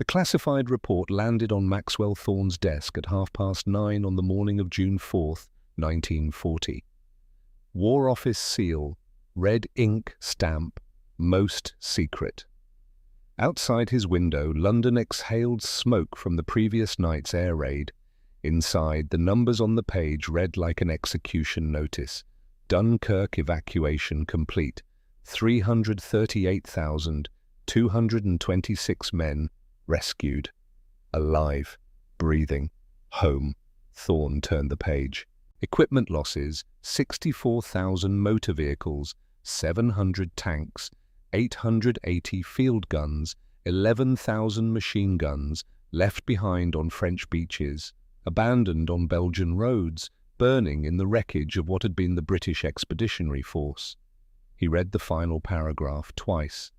The classified report landed on Maxwell Thorne's desk at 9:30 on the morning of June 4th, 1940. War Office seal, red ink stamp, most secret. Outside his window, London exhaled smoke from the previous night's air raid. Inside, the numbers on the page read like an execution notice. Dunkirk evacuation complete. 338,226 men rescued. Alive, breathing, home. Thorne turned the page. Equipment losses: 64,000 motor vehicles, 700 tanks, 880 field guns, 11,000 machine guns left behind on French beaches, abandoned on Belgian roads, burning in the wreckage of what had been the British Expeditionary Force. He read the final paragraph twice.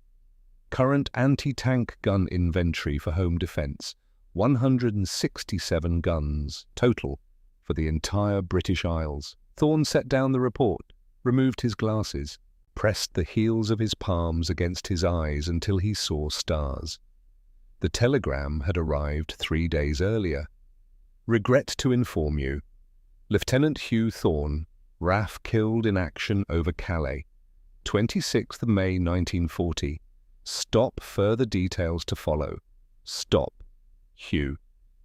Current anti-tank gun inventory for home defence: 167 guns, total, for the entire British Isles. Thorne set down the report, removed his glasses, pressed the heels of his palms against his eyes until he saw stars. The telegram had arrived 3 days earlier. Regret to inform you, Lieutenant Hugh Thorne, RAF killed in action over Calais, 26th of May 1940. Stop, further details to follow. Stop. Hugh,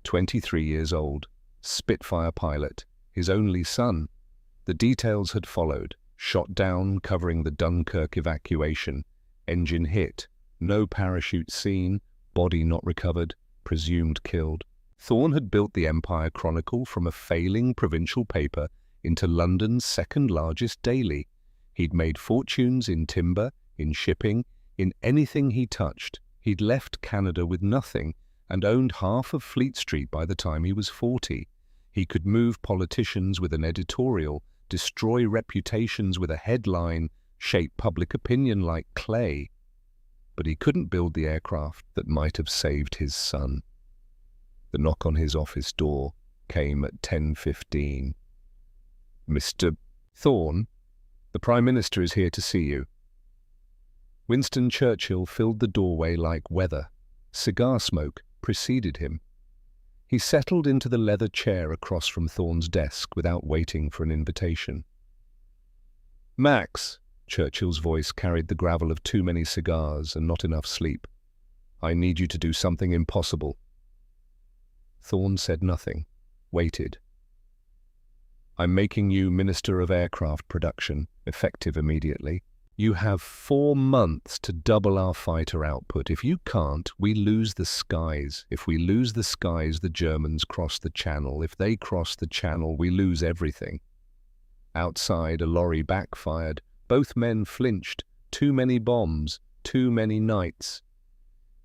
23 years old, Spitfire pilot, his only son. The details had followed. Shot down covering the Dunkirk evacuation. Engine hit. No parachute seen. Body not recovered. Presumed killed. Thorne had built the Empire Chronicle from a failing provincial paper into London's second-largest daily. He'd made fortunes in timber, in shipping, in anything he touched. He'd left Canada with nothing and owned half of Fleet Street by the time he was 40. He could move politicians with an editorial, destroy reputations with a headline, shape public opinion like clay. But he couldn't build the aircraft that might have saved his son. The knock on his office door came at 10:15. "Mr. Thorne, the Prime Minister is here to see you." Winston Churchill filled the doorway like weather. Cigar smoke preceded him. He settled into the leather chair across from Thorne's desk without waiting for an invitation. "Max," Churchill's voice carried the gravel of too many cigars and not enough sleep. "I need you to do something impossible." Thorne said nothing, waited. "I'm making you Minister of Aircraft Production, effective immediately. You have 4 months to double our fighter output. If you can't, we lose the skies. If we lose the skies, the Germans cross the Channel. If they cross the Channel, we lose everything." Outside, a lorry backfired. Both men flinched. Too many bombs, too many nights.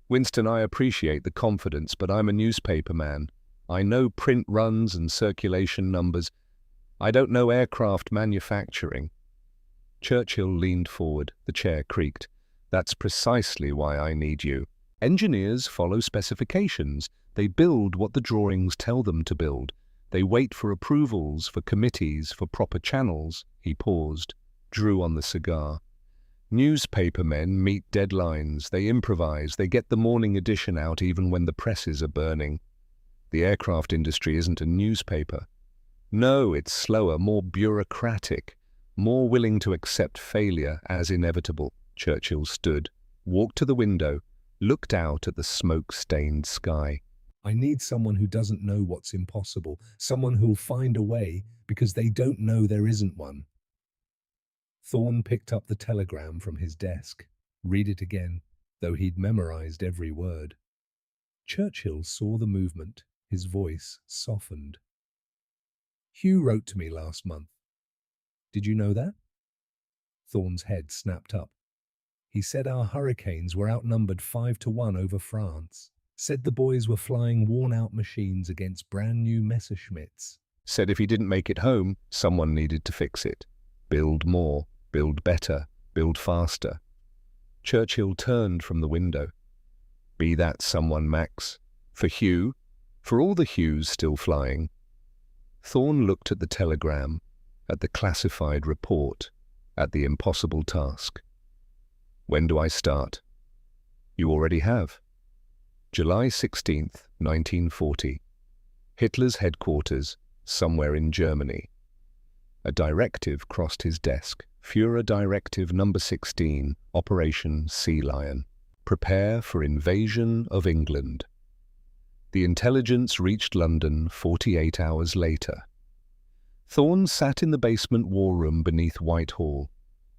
"Winston, I appreciate the confidence, but I'm a newspaper man. I know print runs and circulation numbers. I don't know aircraft manufacturing." Churchill leaned forward. The chair creaked. "That's precisely why I need you. Engineers follow specifications. They build what the drawings tell them to build. They wait for approvals, for committees, for proper channels." He paused, drew on the cigar. "Newspaper men meet deadlines. They improvise. They get the morning edition out even when the presses are burning. The aircraft industry isn't a newspaper. No, it's slower, more bureaucratic, more willing to accept failure as inevitable." Churchill stood, walked to the window, looked out at the smoke-stained sky. "I need someone who doesn't know what's impossible, someone who'll find a way because they don't know there isn't one." Thorne picked up the telegram from his desk. Read it again, though he'd memorized every word. Churchill saw the movement. His voice softened. "Hugh wrote to me last month. Did you know that?" Thorne's head snapped up. "He said our hurricanes were outnumbered 5-1 over France. Said the boys were flying worn-out machines against brand-new Messerschmitts. Said if he didn't make it home, someone needed to fix it. Build more, build better, build faster." Churchill turned from the window. "Be that someone, Max. For Hugh, for all the Hughes still flying." Thorne looked at the telegram, at the classified report, at the impossible task. "When do I start?" "You already have." July 16th, 1940. Hitler's headquarters, somewhere in Germany. A directive crossed his desk. Führer Directive Number 16, Operation Sea Lion. Prepare for invasion of England. The intelligence reached London 48 hours later. Thorne sat in the basement war room beneath Whitehall.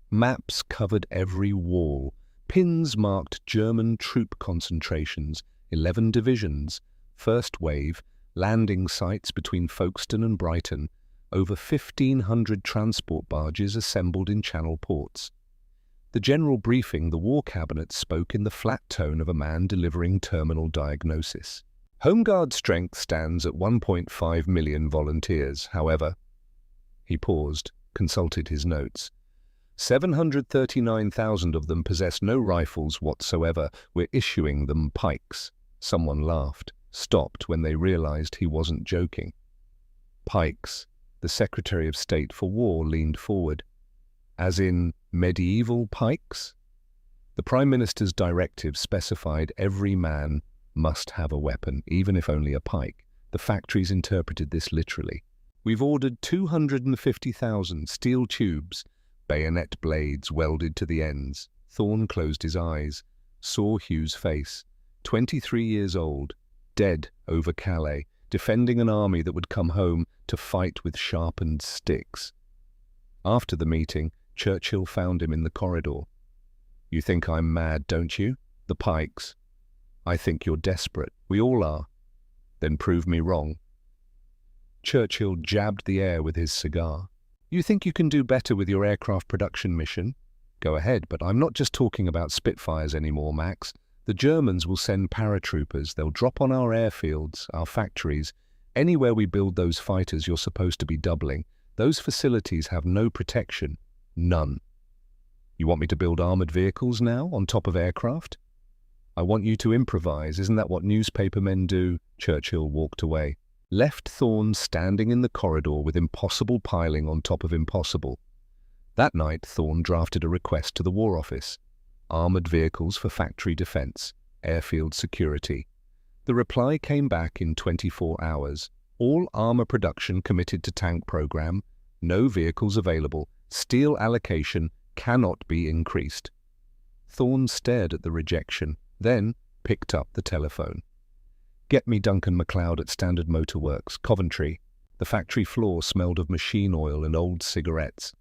Maps covered every wall. Pins marked German troop concentrations, 11 divisions, first wave, landing sites between Folkestone and Brighton, over 1,500 transport barges assembled in Channel ports. The general briefing, the War Cabinet spoke in the flat tone of a man delivering terminal diagnosis. Home Guard strength stands at 1.5 million volunteers, however. He paused, consulted his notes. 739,000 of them possess no rifles whatsoever. We're issuing them pikes. Someone laughed, stopped when they realized he wasn't joking. Pikes. The Secretary of State for War leaned forward. As in medieval pikes? The Prime Minister's directive specified every man must have a weapon, even if only a pike. The factories interpreted this literally. We've ordered 250,000 steel tubes, bayonet blades welded to the ends. Thorne closed his eyes, saw Hugh's face, 23 years old, dead over Calais, defending an army that would come home to fight with sharpened sticks. After the meeting, Churchill found him in the corridor. You think I'm mad, don't you? The pikes. I think you're desperate. We all are. Then prove me wrong. Churchill jabbed the air with his cigar. You think you can do better with your aircraft production mission? Go ahead, but I'm not just talking about Spitfires anymore, Max. The Germans will send paratroopers. They'll drop on our airfields, our factories. Anywhere we build those fighters, you're supposed to be doubling. Those facilities have no protection. None. You want me to build armored vehicles now, on top of aircraft? I want you to improvise. Isn't that what newspaper men do? Churchill walked away. Left Thorne standing in the corridor with impossible piling on top of impossible. That night, Thorne drafted a request to the War Office. Armoured vehicles for factory defence, airfield security. The reply came back in 24 hours. All armour production committed to tank programme, no vehicles available, steel allocation cannot be increased. Thorne stared at the rejection, then picked up the telephone. Get me Duncan MacLeod at Standard Motor Works, Coventry. The factory floor smelled of machine oil and old cigarettes.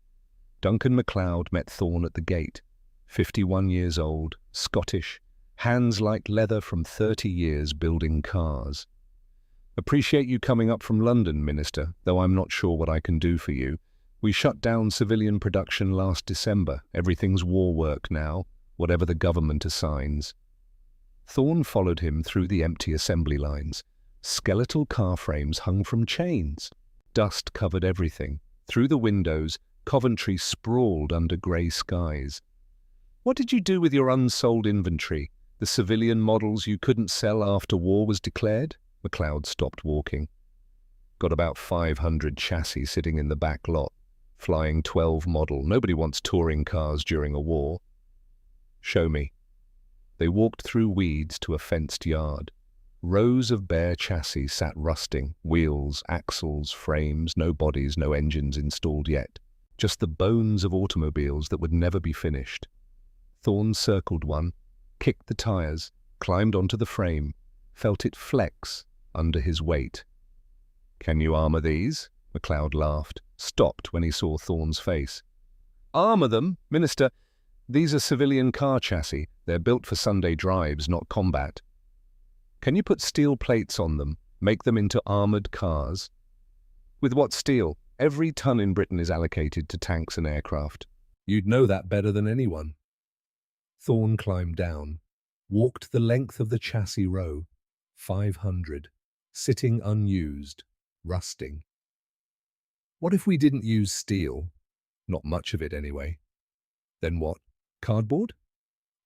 Duncan MacLeod met Thorne at the gate. 51 years old, Scottish, hands like leather from 30 years building cars. Appreciate you coming up from London, Minister, though I'm not sure what I can do for you. We shut down civilian production last December. Everything's war work now, whatever the government assigns. Thorne followed him through the empty assembly lines. Skeletal car frames hung from chains. Dust covered everything. Through the windows, Coventry sprawled under grey skies. What did you do with your unsold inventory? The civilian models you couldn't sell after war was declared? MacLeod stopped walking. Got about 500 chassis sitting in the back lot. Flying 12 model. Nobody wants touring cars during a war. Show me. They walked through weeds to a fenced yard. Rows of bare chassis sat rusting, wheels, axles, frames, no bodies, no engines installed yet. Just the bones of automobiles that would never be finished. Thorne circled one, kicked the tires, climbed onto the frame, felt it flex under his weight. Can you armour these? MacLeod laughed, stopped when he saw Thorne's face. Armour them, Minister? These are civilian car chassis. They're built for Sunday drives, not combat. Can you put steel plates on them, make them into armoured cars? With what steel? Every ton in Britain is allocated to tanks and aircraft. You'd know that better than anyone. Thorne climbed down, walked the length of the chassis row, 500, sitting unused, rusting. What if we didn't use steel? Not much of it, anyway. Then what? Cardboard?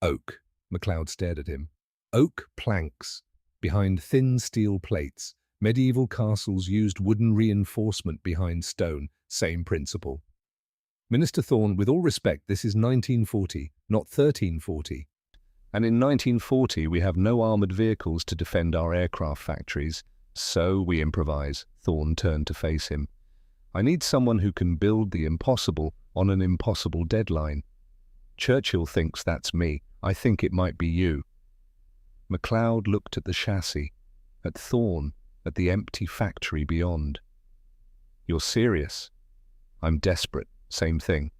Oak. MacLeod stared at him. Oak planks, behind thin steel plates. Medieval castles used wooden reinforcement behind stone. Same principle. Minister Thorne, with all respect, this is 1940, not 1340. And in 1940 we have no armoured vehicles to defend our aircraft factories, so we improvise. Thorne turned to face him. I need someone who can build the impossible on an impossible deadline. Churchill thinks that's me. I think it might be you. MacLeod looked at the chassis, at Thorne, at the empty factory beyond. You're serious? I'm desperate. Same thing.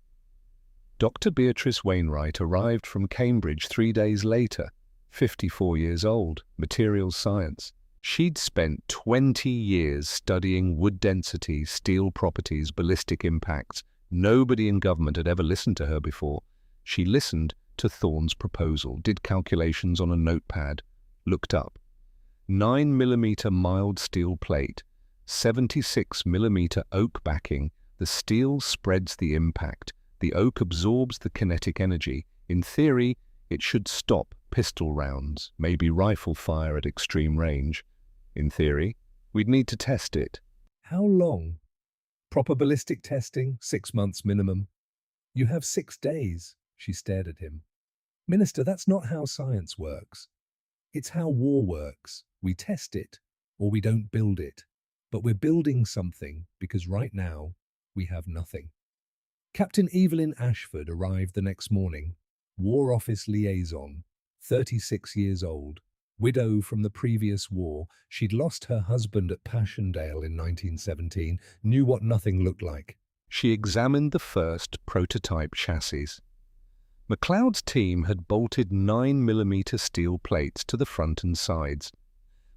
Dr. Beatrice Wainwright arrived from Cambridge 3 days later, 54 years old, materials science. She'd spent 20 years studying wood density, steel properties, ballistic impacts. Nobody in government had ever listened to her before. She listened to Thorne's proposal, did calculations on a notepad, looked up. 9mm mild steel plate, 76mm oak backing. The steel spreads the impact. The oak absorbs the kinetic energy. In theory, it should stop pistol rounds, maybe rifle fire at extreme range. In theory, we'd need to test it. How long? Proper ballistic testing, 6 months minimum. You have 6 days, she stared at him. Minister, that's not how science works. It's how war works. We test it, or we don't build it. But we're building something because right now, we have nothing. Captain Evelyn Ashford arrived the next morning, War Office liaison, 36 years old, widow from the previous war. She'd lost her husband at Passchendaele in 1917, knew what nothing looked like. She examined the first prototype chassis. MacLeod's team had bolted 9mm steel plates to the front and sides.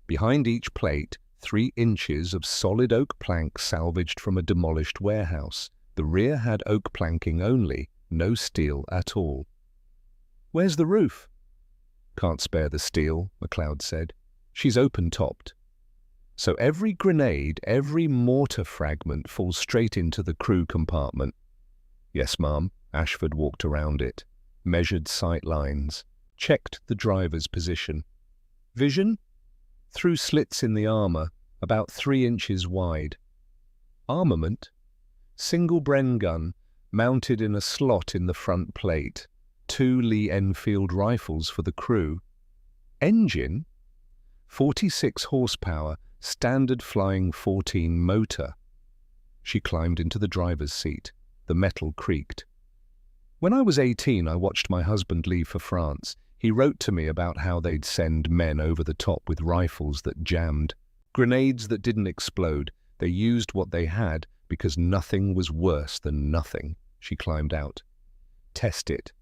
Behind each plate, 3 inches of solid oak plank salvaged from a demolished warehouse. The rear had oak planking only, no steel at all. Where's the roof? Can't spare the steel, MacLeod said. She's open-topped. So every grenade, every mortar fragment falls straight into the crew compartment. Yes, ma'am. Ashford walked around it, measured sight lines, checked the driver's position. Vision? Through slits in the armour, about 3 inches wide. Armament? Single Bren gun, mounted in a slot in the front plate. 2 Lee Enfield rifles for the crew. Engine? 46 horsepower, standard flying 14 motor. She climbed into the driver's seat. The metal creaked. When I was 18, I watched my husband leave for France. He wrote to me about how they'd send men over the top with rifles that jammed. Grenades that didn't explode. They used what they had because nothing was worse than nothing. She climbed out. Test it.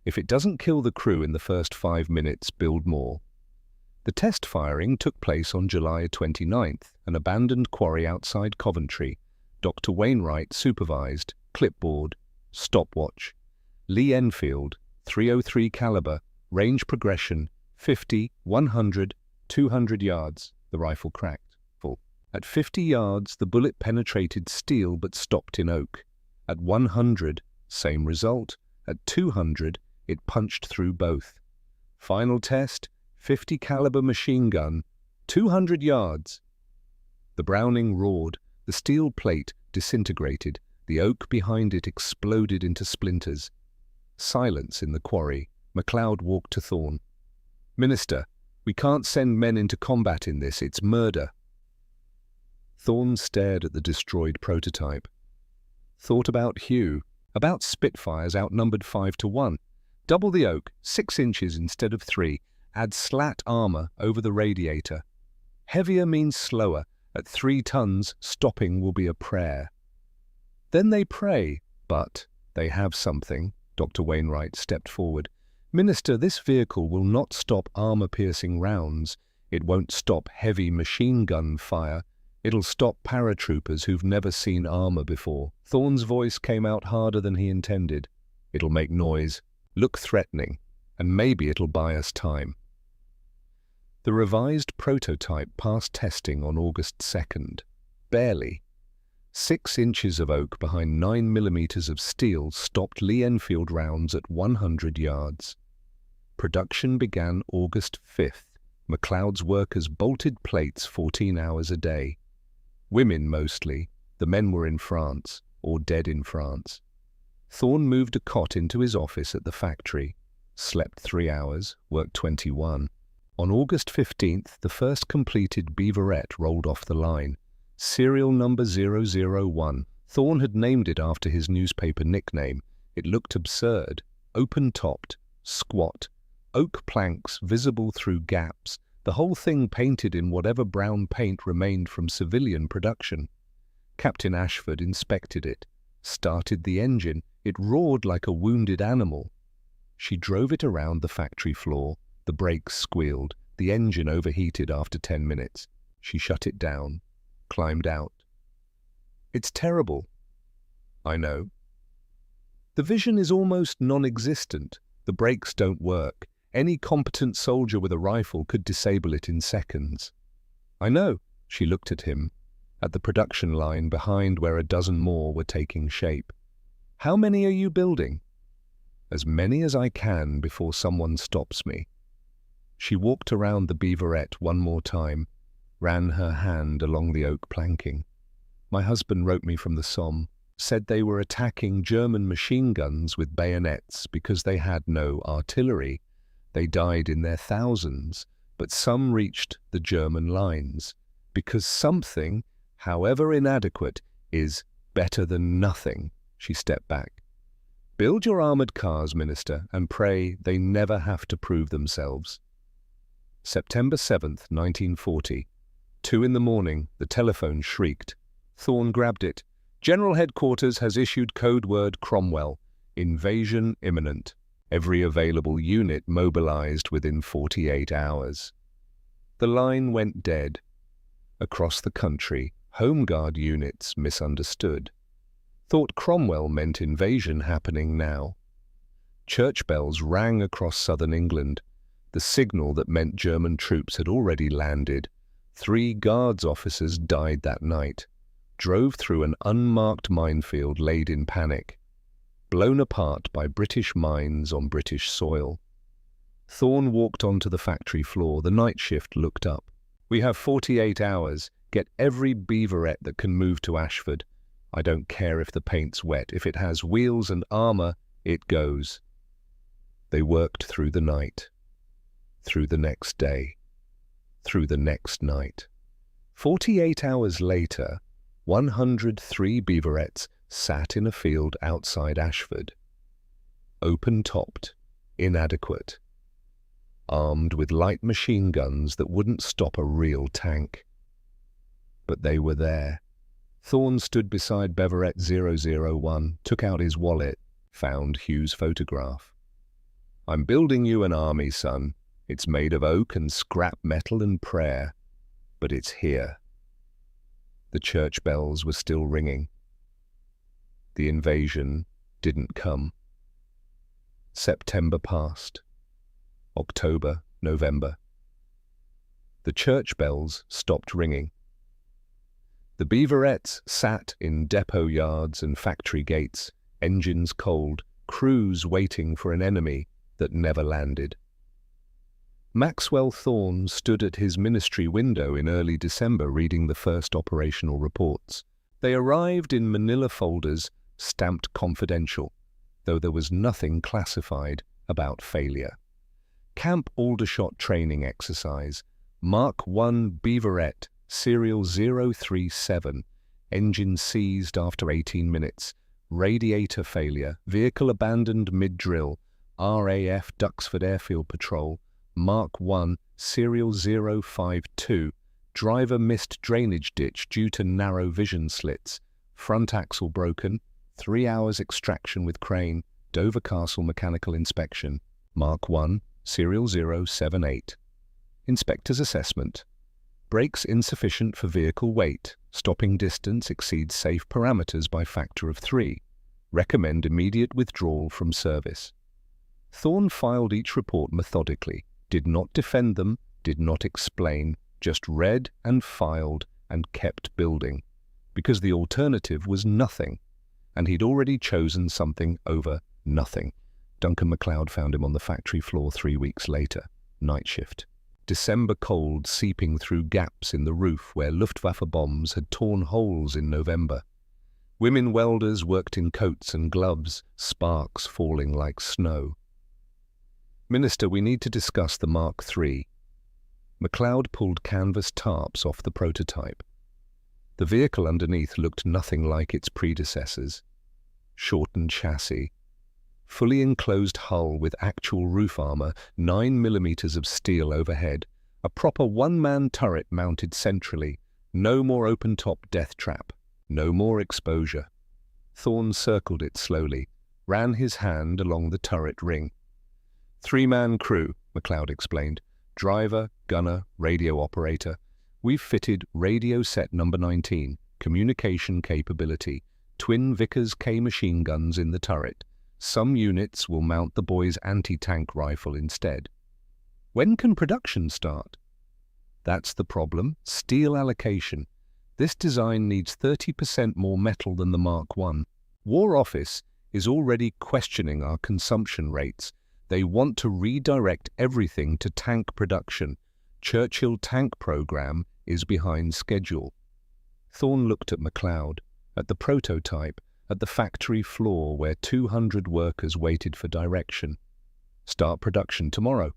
If it doesn't kill the crew in the first 5 minutes, build more. The test firing took place on July 29th, an abandoned quarry outside Coventry. Dr. Wainwright supervised, clipboard, stopwatch. Lee Enfield, .303 caliber, range progression, 50, 100, 200 yards. The rifle cracked. At 50 yards, the bullet penetrated steel but stopped in oak. At 100, same result. At 200, it punched through both. Final test, 50 caliber machine gun, 200 yards. The Browning roared, the steel plate disintegrated, the oak behind it exploded into splinters. Silence in the quarry. MacLeod walked to Thorne. Minister, we can't send men into combat in this, it's murder. Thorne stared at the destroyed prototype. Thought about Hugh, about Spitfires outnumbered 5 to 1. Double the oak, 6 inches instead of 3. Add slat armour over the radiator. Heavier means slower. At 3 tons, stopping will be a prayer. Then they pray, but they have something. Dr. Wainwright stepped forward. Minister, this vehicle will not stop armour-piercing rounds. It won't stop heavy machine gun fire. It'll stop paratroopers who've never seen armour before. Thorne's voice came out harder than he intended. It'll make noise, look threatening, and maybe it'll buy us time. The revised prototype passed testing on August 2nd. Barely. 6 inches of oak behind 9mm of steel stopped Lee Enfield rounds at 100 yards. Production began August 5th. MacLeod's workers bolted plates 14 hours a day. Women mostly. The men were in France, or dead in France. Thorne moved a cot into his office at the factory. slept 3 hours, worked 21. On August 15th, the first completed beaverette rolled off the line. Serial number 001. Thorne had named it after his newspaper nickname. It looked absurd. Open-topped, squat, oak planks visible through gaps, the whole thing painted in whatever brown paint remained from civilian production. Captain Ashford inspected it, started the engine. It roared like a wounded animal. She drove it around the factory floor. The brakes squealed. The engine overheated after 10 minutes. She shut it down, climbed out. It's terrible. I know. The vision is almost non-existent. The brakes don't work. Any competent soldier with a rifle could disable it in seconds. I know. She looked at him, at the production line behind where a dozen more were taking shape. How many are you building? As many as I can before someone stops me. She walked around the beaverette one more time, ran her hand along the oak planking. My husband wrote me from the Somme, said they were attacking German machine guns with bayonets because they had no artillery. They died in their thousands, but some reached the German lines, because something, however inadequate, is better than nothing. She stepped back. Build your armoured cars, Minister, and pray they never have to prove themselves. September 7th, 1940. 2 in the morning, the telephone shrieked. Thorne grabbed it. General Headquarters has issued code word Cromwell. Invasion imminent. Every available unit mobilized within 48 hours. The line went dead. Across the country, Home Guard units misunderstood. Thought Cromwell meant invasion happening now. Church bells rang across southern England, the signal that meant German troops had already landed. 3 Guards officers died that night, drove through an unmarked minefield laid in panic, blown apart by British mines on British soil. Thorne walked onto the factory floor. The night shift looked up. We have 48 hours. Get every beaverette that can move to Ashford. I don't care if the paint's wet. If it has wheels and armour, it goes. They worked through the night, through the next day, through the next night. 48 hours later, 103 beaverettes sat in a field outside Ashford. Open-topped, inadequate, armed with light machine guns that wouldn't stop a real tank. But they were there. Thorne stood beside Beverett 001, took out his wallet, found Hugh's photograph. I'm building you an army, son. It's made of oak and scrap metal and prayer. But it's here. The church bells were still ringing. The invasion didn't come. September passed. October, November. The church bells stopped ringing. The beaverettes sat in depot yards and factory gates, engines cold, crews waiting for an enemy that never landed. Maxwell Thorne stood at his ministry window in early December reading the first operational reports. They arrived in manila folders stamped confidential, though there was nothing classified about failure. Camp Aldershot training exercise, Mark I beaverette, Serial 037, engine seized after 18 minutes, radiator failure, vehicle abandoned mid-drill, RAF Duxford Airfield Patrol, Mark I, Serial 052, driver missed drainage ditch due to narrow vision slits, front axle broken, 3 hours extraction with crane, Dover Castle mechanical inspection, Mark I, Serial 078. Inspector's assessment. Brakes insufficient for vehicle weight. Stopping distance exceeds safe parameters by factor of 3. Recommend immediate withdrawal from service. Thorne filed each report methodically, did not defend them, did not explain, just read and filed and kept building, because the alternative was nothing, and he'd already chosen something over nothing. Duncan MacLeod found him on the factory floor 3 weeks later, night shift. December cold seeping through gaps in the roof where Luftwaffe bombs had torn holes in November. Women welders worked in coats and gloves, sparks falling like snow. Minister, we need to discuss the Mark III. MacLeod pulled canvas tarps off the prototype. The vehicle underneath looked nothing like its predecessors. Shortened chassis, fully enclosed hull with actual roof armor, 9 millimeters of steel overhead, a proper one-man turret mounted centrally, no more open-top death trap, no more exposure. Thorne circled it slowly, ran his hand along the turret ring. 3-man crew, MacLeod explained. Driver, gunner, radio operator. We've fitted radio set number 19, communication capability, twin Vickers K machine guns in the turret. Some units will mount the boy's anti-tank rifle instead. When can production start? That's the problem, steel allocation. This design needs 30% more metal than the Mark I. War Office is already questioning our consumption rates. They want to redirect everything to tank production. Churchill tank program is behind schedule. Thorne looked at MacLeod, at the prototype, at the factory floor where 200 workers waited for direction. Start production tomorrow.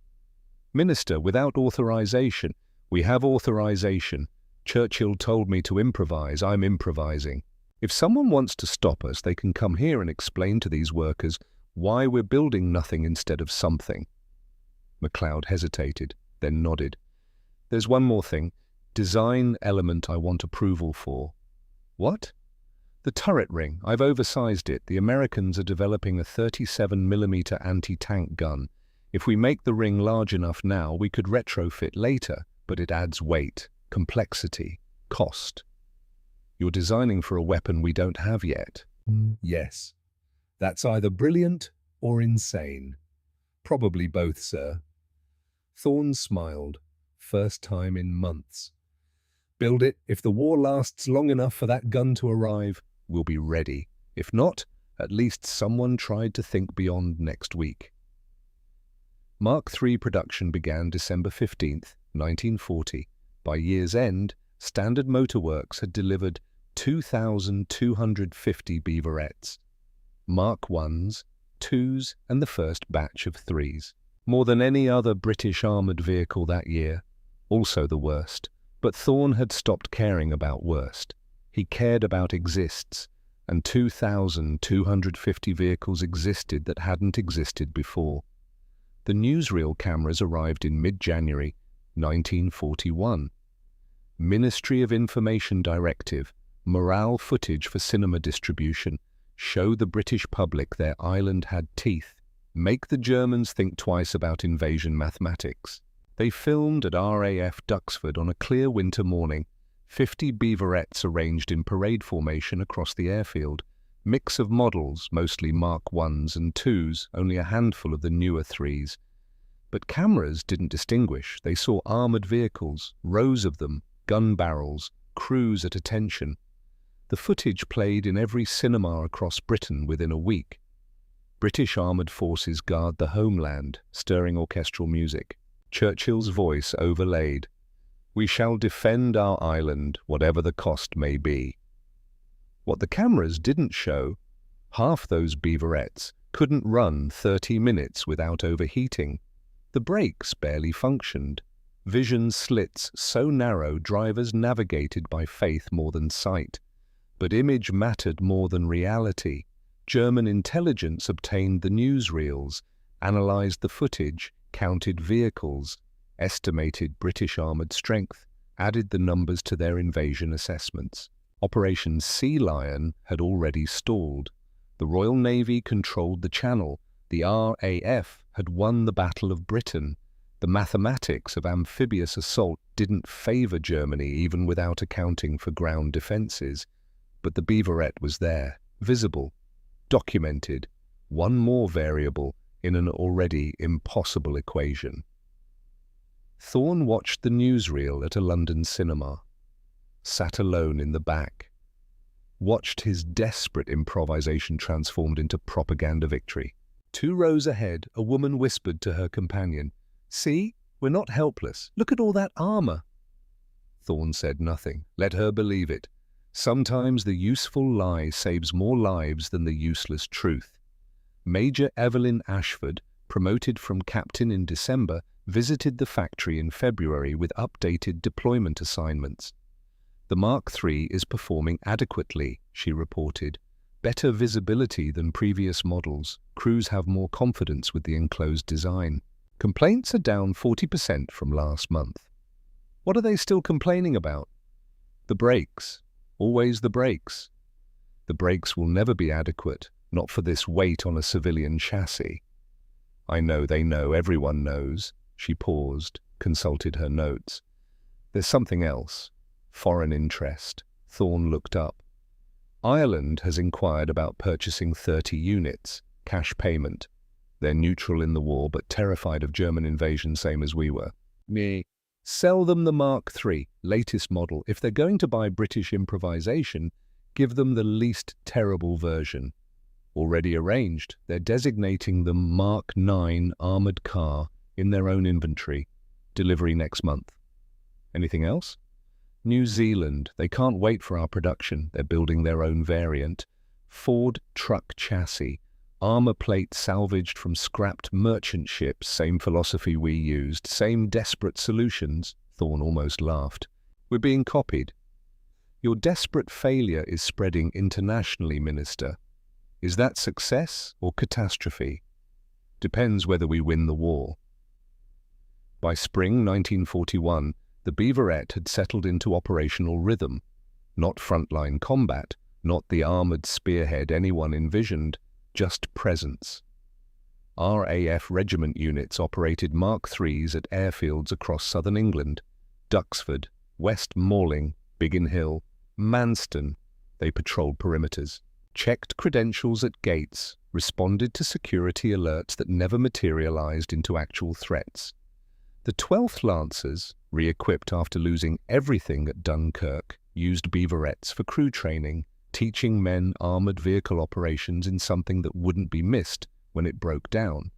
Minister, without authorization. We have authorization. Churchill told me to improvise. I'm improvising. If someone wants to stop us, they can come here and explain to these workers why we're building nothing instead of something. MacLeod hesitated, then nodded. There's one more thing. Design element I want approval for. What? The turret ring. I've oversized it. The Americans are developing a 37mm anti-tank gun. If we make the ring large enough now, we could retrofit later, but it adds weight, complexity, cost. You're designing for a weapon we don't have yet. Yes. That's either brilliant or insane. Probably both, sir. Thorne smiled. First time in months. Build it. If the war lasts long enough for that gun to arrive, we'll be ready. If not, at least someone tried to think beyond next week. Mark III production began December 15th, 1940. By year's end, Standard Motor Works had delivered 2,250 beaverettes. Mark I's, II's, and the first batch of 3's. More than any other British armoured vehicle that year. Also the worst. But Thorne had stopped caring about worst. He cared about exists, and 2,250 vehicles existed that hadn't existed before. The newsreel cameras arrived in mid-January 1941. Ministry of Information Directive, morale footage for cinema distribution, show the British public their island had teeth, make the Germans think twice about invasion mathematics. They filmed at RAF Duxford on a clear winter morning, 50 beaverettes arranged in parade formation across the airfield, mix of models, mostly Mark I's and II's, only a handful of the newer 3's. But cameras didn't distinguish. They saw armoured vehicles, rows of them, gun barrels, crews at attention. The footage played in every cinema across Britain within a week. British armoured forces guard the homeland, stirring orchestral music. Churchill's voice overlaid. We shall defend our island, whatever the cost may be. What the cameras didn't show, half those beaverettes couldn't run 30 minutes without overheating. The brakes barely functioned. Vision slits so narrow drivers navigated by faith more than sight. But image mattered more than reality. German intelligence obtained the newsreels, analyzed the footage, counted vehicles, estimated British armoured strength, added the numbers to their invasion assessments. Operation Sea Lion had already stalled. The Royal Navy controlled the Channel. The RAF had won the Battle of Britain. The mathematics of amphibious assault didn't favour Germany even without accounting for ground defences. But the beaverette was there, visible, documented, one more variable in an already impossible equation. Thorne watched the newsreel at a London cinema, sat alone in the back, watched his desperate improvisation transformed into propaganda victory. 2 rows ahead, a woman whispered to her companion, "See, we're not helpless. Look at all that armour." Thorne said nothing. Let her believe it. Sometimes the useful lie saves more lives than the useless truth. Major Evelyn Ashford, promoted from captain in December, visited the factory in February with updated deployment assignments. The Mark III is performing adequately, she reported. Better visibility than previous models. Crews have more confidence with the enclosed design. Complaints are down 40% from last month. What are they still complaining about? The brakes. Always the brakes. The brakes will never be adequate, not for this weight on a civilian chassis. I know they know, everyone knows. She paused, consulted her notes. There's something else. Foreign interest. Thorne looked up. Ireland has inquired about purchasing 30 units, cash payment. They're neutral in the war but terrified of German invasion, same as we were. Me. Sell them the Mark III, latest model. If they're going to buy British improvisation, give them the least terrible version. Already arranged, they're designating the Mark IX armoured car in their own inventory. Delivery next month. Anything else? New Zealand. They can't wait for our production. They're building their own variant. Ford truck chassis. Armour plate salvaged from scrapped merchant ships. Same philosophy we used. Same desperate solutions. Thorne almost laughed. We're being copied. Your desperate failure is spreading internationally, Minister. Is that success or catastrophe? Depends whether we win the war. By spring 1941, the Beaverette had settled into operational rhythm. Not frontline combat, not the armoured spearhead anyone envisioned, just presence. RAF regiment units operated Mark IIIs at airfields across southern England, Duxford, West Malling, Biggin Hill, Manston. They patrolled perimeters, checked credentials at gates, responded to security alerts that never materialized into actual threats. The 12th Lancers, re-equipped after losing everything at Dunkirk, used Beaverettes for crew training, teaching men armoured vehicle operations in something that wouldn't be missed when it broke down.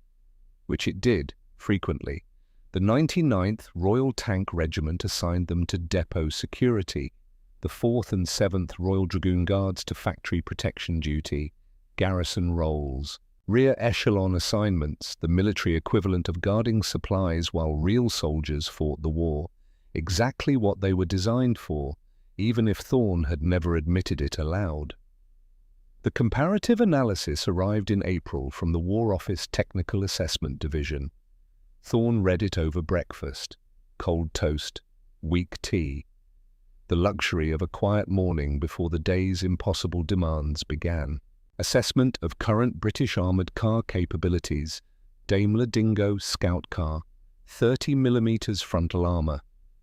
Which it did, frequently. The 99th Royal Tank Regiment assigned them to depot security, the 4th and 7th Royal Dragoon Guards to factory protection duty, garrison roles, rear echelon assignments, the military equivalent of guarding supplies while real soldiers fought the war, exactly what they were designed for, even if Thorne had never admitted it aloud. The comparative analysis arrived in April from the War Office Technical Assessment Division. Thorne read it over breakfast, cold toast, weak tea, the luxury of a quiet morning before the day's impossible demands began. Assessment of current British armoured car capabilities, Daimler Dingo Scout Car, 30mm frontal armour,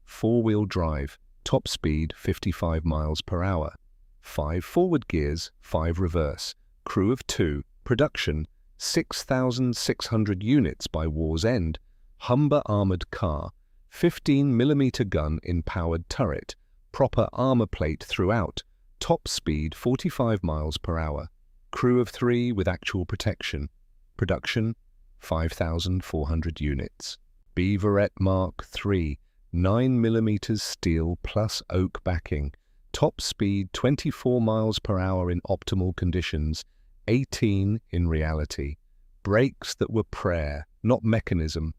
4-wheel drive, top speed 55 miles per hour, 5 forward gears, 5 reverse, crew of 2, production 6,600 units by war's end, Humber armoured car, 15mm gun in powered turret, proper armour plate throughout, top speed 45 miles per hour, crew of 3 with actual protection, production 5,400 units. Beaverette Mark III, 9mm steel plus oak backing, top speed 24 miles per hour in optimal conditions, 18 in reality. Brakes that were prayer, not mechanism.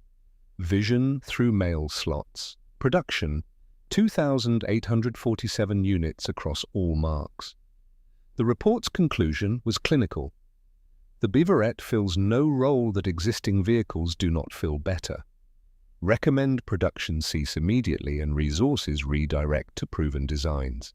Vision through mail slots. Production 2,847 units across all marks. The report's conclusion was clinical. The Beaverette fills no role that existing vehicles do not fill better. Recommend production cease immediately and resources redirect to proven designs.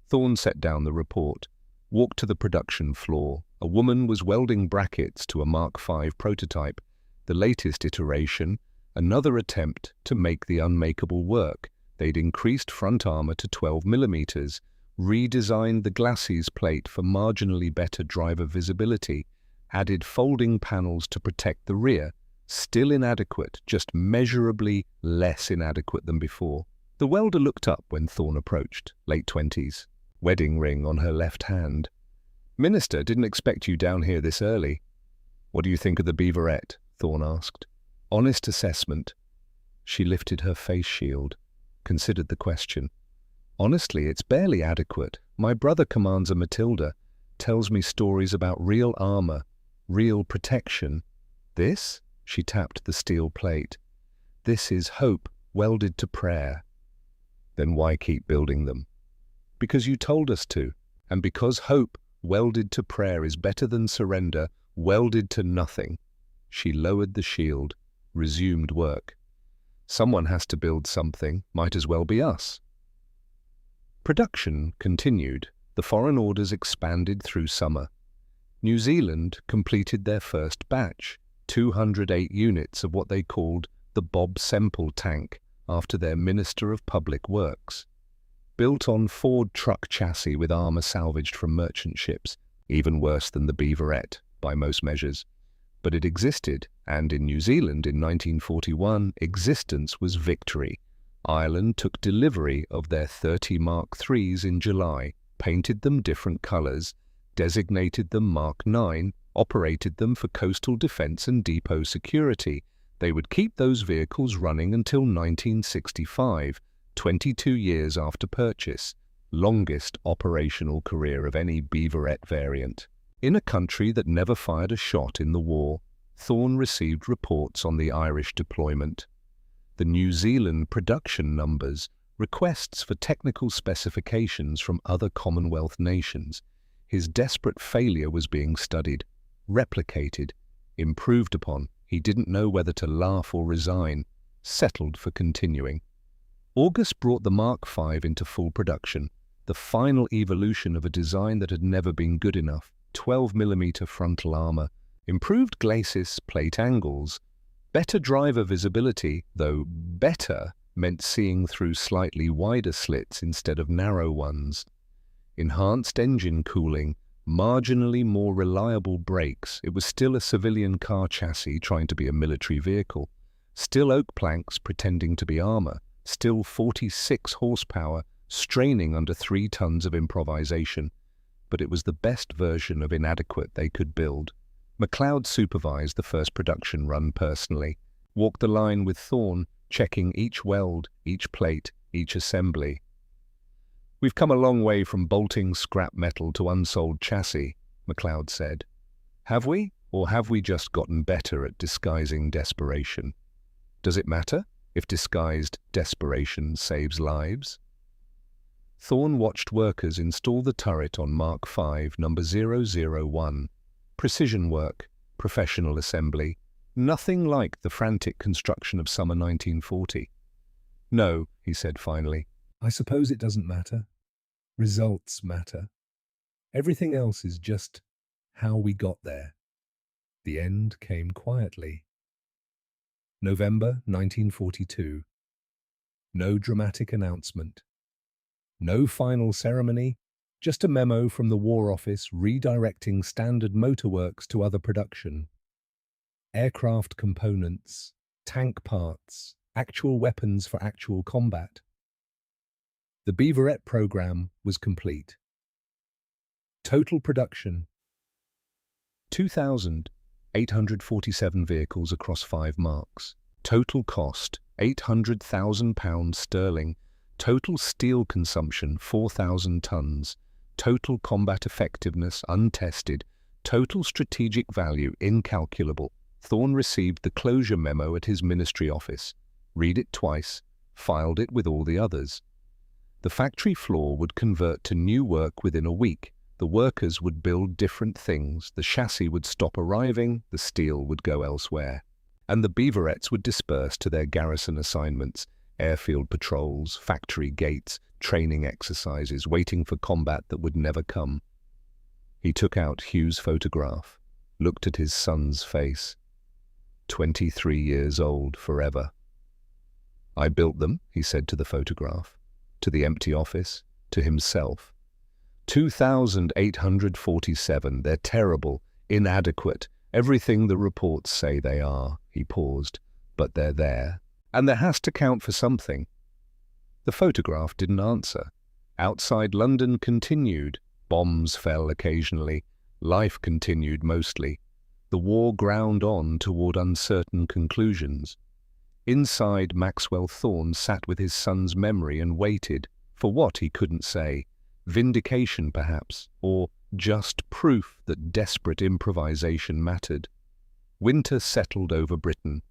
Thorne set down the report, walked to the production floor. A woman was welding brackets to a Mark V prototype, the latest iteration, another attempt to make the unmakeable work. They'd increased front armour to 12mm, redesigned the glacis plate for marginally better driver visibility, added folding panels to protect the rear, still inadequate, just measurably less inadequate than before. The welder looked up when Thorne approached, late 20s, wedding ring on her left hand. Minister, didn't expect you down here this early. What do you think of the Beaverette? Thorne asked. Honest assessment. She lifted her face shield, considered the question. Honestly, it's barely adequate. My brother commands a Matilda, tells me stories about real armour, real protection. This? She tapped the steel plate. This is hope welded to prayer. Then why keep building them? Because you told us to, and because hope welded to prayer is better than surrender welded to nothing. She lowered the shield, resumed work. Someone has to build something, might as well be us. Production continued. The foreign orders expanded through summer. New Zealand completed their first batch, 208 units of what they called the Bob Semple tank, after their Minister of Public Works. Built on Ford truck chassis with armour salvaged from merchant ships, even worse than the Beaverette by most measures. But it existed, and in New Zealand in 1941, existence was victory. Ireland took delivery of their 30 Mark IIIs in July, painted them different colours, designated them Mark IX, operated them for coastal defence and depot security. They would keep those vehicles running until 1965, 22 years after purchase, longest operational career of any Beaverette variant. In a country that never fired a shot in the war, Thorne received reports on the Irish deployment. The New Zealand production numbers, requests for technical specifications from other Commonwealth nations. His desperate failure was being studied, replicated, improved upon. He didn't know whether to laugh or resign, settled for continuing. August brought the Mark V into full production, the final evolution of a design that had never been good enough. 12mm frontal armour, improved glacis plate angles, better driver visibility, though better meant seeing through slightly wider slits instead of narrow ones, enhanced engine cooling, marginally more reliable brakes. It was still a civilian car chassis trying to be a military vehicle, still oak planks pretending to be armour, still 46 horsepower straining under 3 tons of improvisation. But it was the best version of inadequate they could build. MacLeod supervised the first production run personally, walked the line with Thorne, checking each weld, each plate, each assembly. "We've come a long way from bolting scrap metal to unsold chassis," MacLeod said. "Have we, or have we just gotten better at disguising desperation? Does it matter if disguised desperation saves lives?" Thorne watched workers install the turret on Mark V, number 001. Precision work, professional assembly, nothing like the frantic construction of summer 1940. "No," he said finally. I suppose it doesn't matter. Results matter. Everything else is just how we got there. The end came quietly. November 1942. No dramatic announcement. No final ceremony, just a memo from the War Office redirecting standard motorworks to other production. Aircraft components, tank parts, actual weapons for actual combat. The Beaverette program was complete. Total production: 2,847 vehicles across 5 marks. Total cost, £800,000 sterling. Total steel consumption, 4,000 tons. Total combat effectiveness, untested. Total strategic value, incalculable. Thorne received the closure memo at his ministry office. Read it twice, filed it with all the others. The factory floor would convert to new work within a week. The workers would build different things. The chassis would stop arriving, the steel would go elsewhere. And the Beaverettes would disperse to their garrison assignments, airfield patrols, factory gates, training exercises, waiting for combat that would never come. He took out Hugh's photograph, looked at his son's face. 23 years old, forever. "I built them," he said to the photograph, to the empty office, to himself. 2,847, they're terrible, inadequate, everything the reports say they are. He paused. But they're there. And there has to count for something. The photograph didn't answer. Outside London continued. Bombs fell occasionally. Life continued mostly. The war ground on toward uncertain conclusions. Inside, Maxwell Thorne sat with his son's memory and waited for what he couldn't say. Vindication, perhaps, or just proof that desperate improvisation mattered. Winter settled over Britain.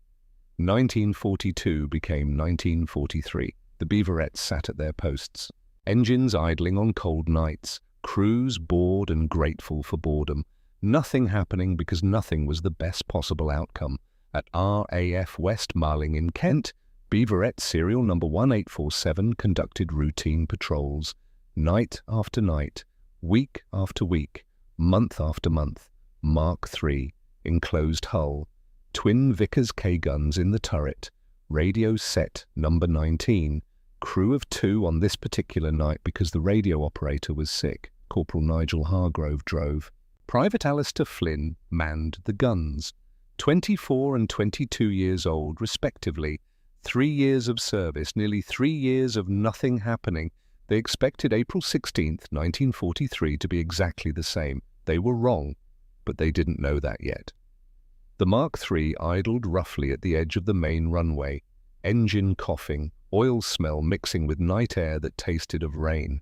1942 became 1943. The Beaverettes sat at their posts, engines idling on cold nights, crews bored and grateful for boredom, nothing happening because nothing was the best possible outcome. At RAF West Marling in Kent, Beaverette serial number 1847 conducted routine patrols, night after night, week after week, month after month. Mark III, enclosed hull, twin Vickers K guns in the turret, radio set number 19, crew of 2 on this particular night because the radio operator was sick. Corporal Nigel Hargrove drove. Private Alistair Flynn manned the guns. 24 and 22 years old, respectively. 3 years of service, nearly 3 years of nothing happening. They expected April 16th, 1943 to be exactly the same. They were wrong, but they didn't know that yet. The Mark III idled roughly at the edge of the main runway, engine coughing, oil smell mixing with night air that tasted of rain.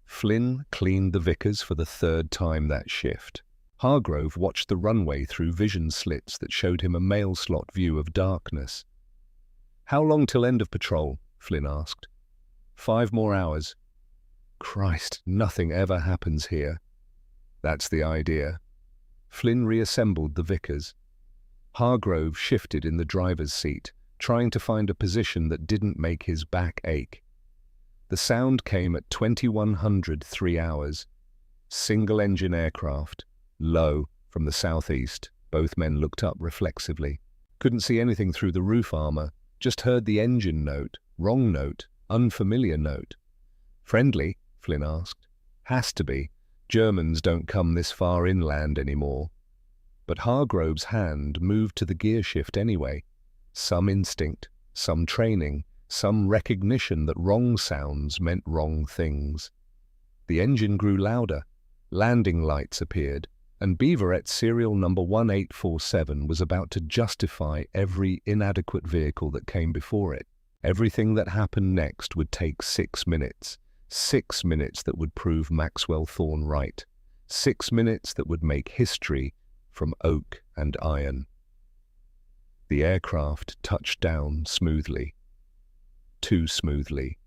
Flynn cleaned the Vickers for the 3rd time that shift. Hargrove watched the runway through vision slits that showed him a mail slot view of darkness. "How long till end of patrol?" Flynn asked. 5 more hours. Christ, nothing ever happens here. That's the idea. Flynn reassembled the Vickers. Hargrove shifted in the driver's seat, trying to find a position that didn't make his back ache. The sound came at 2100 3 hours. Single-engine aircraft, low, from the southeast. Both men looked up reflexively. Couldn't see anything through the roof armor, just heard the engine note, wrong note, unfamiliar note. "Friendly?" Flynn asked. "Has to be. Germans don't come this far inland anymore." But Hargrove's hand moved to the gear shift anyway. Some instinct, some training, some recognition that wrong sounds meant wrong things. The engine grew louder. Landing lights appeared, and Beaverette serial number 1847 was about to justify every inadequate vehicle that came before it. Everything that happened next would take 6 minutes. 6 minutes that would prove Maxwell Thorne right. 6 minutes that would make history from oak and iron. The aircraft touched down smoothly. Too smoothly.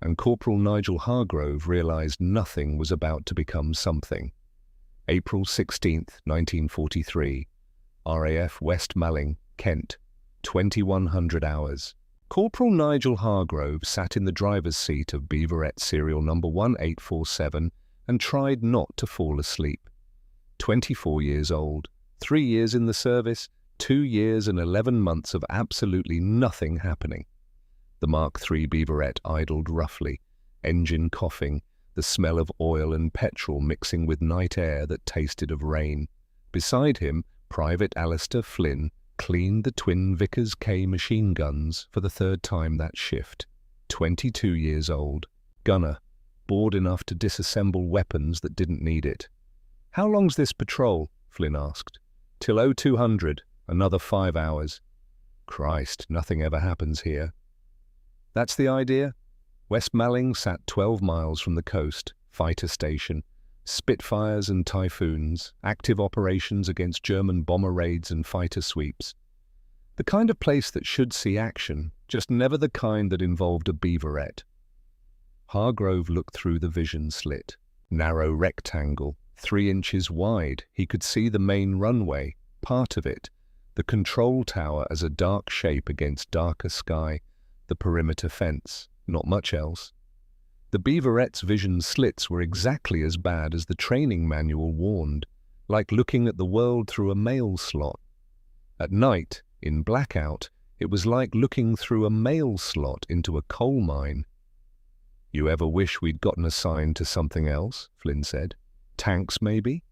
And Corporal Nigel Hargrove realized nothing was about to become something. April 16th, 1943. RAF West Malling, Kent. 2100 hours. Corporal Nigel Hargrove sat in the driver's seat of Beaverette serial number 1847 and tried not to fall asleep. 24 years old, 3 years in the service, 2 years and 11 months of absolutely nothing happening. The Mark III Beaverette idled roughly, engine coughing, the smell of oil and petrol mixing with night air that tasted of rain. Beside him, Private Alistair Flynn cleaned the twin Vickers K machine guns for the 3rd time that shift. 22 years old, gunner, bored enough to disassemble weapons that didn't need it. "How long's this patrol?" Flynn asked. "Till 0200, another 5 hours. Christ, nothing ever happens here." That's the idea. West Malling sat 12 miles from the coast, fighter station, Spitfires and Typhoons, active operations against German bomber raids and fighter sweeps. The kind of place that should see action, just never the kind that involved a Beaverette. Hargrove looked through the vision slit. Narrow rectangle, 3 inches wide. He could see the main runway, part of it, the control tower as a dark shape against darker sky, the perimeter fence, not much else. The Beaverette's vision slits were exactly as bad as the training manual warned, like looking at the world through a mail slot. At night, in blackout, it was like looking through a mail slot into a coal mine. "You ever wish we'd gotten assigned to something else?" Flynn said. "Tanks, maybe?"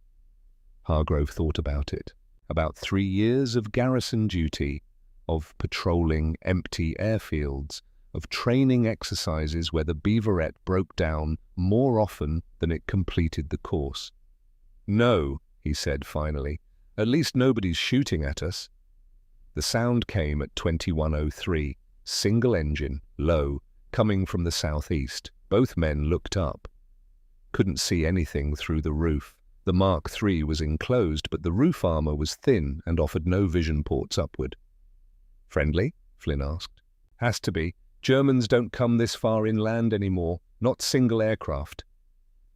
Hargrove thought about it. About 3 years of garrison duty, of patrolling empty airfields, of training exercises where the Beaverette broke down more often than it completed the course. "No," he said finally. "At least nobody's shooting at us." The sound came at 2103, single engine, low, coming from the southeast. Both men looked up. Couldn't see anything through the roof. The Mark III was enclosed, but the roof armor was thin and offered no vision ports upward. "Friendly?" Flynn asked. "Has to be. Germans don't come this far inland anymore, not single aircraft."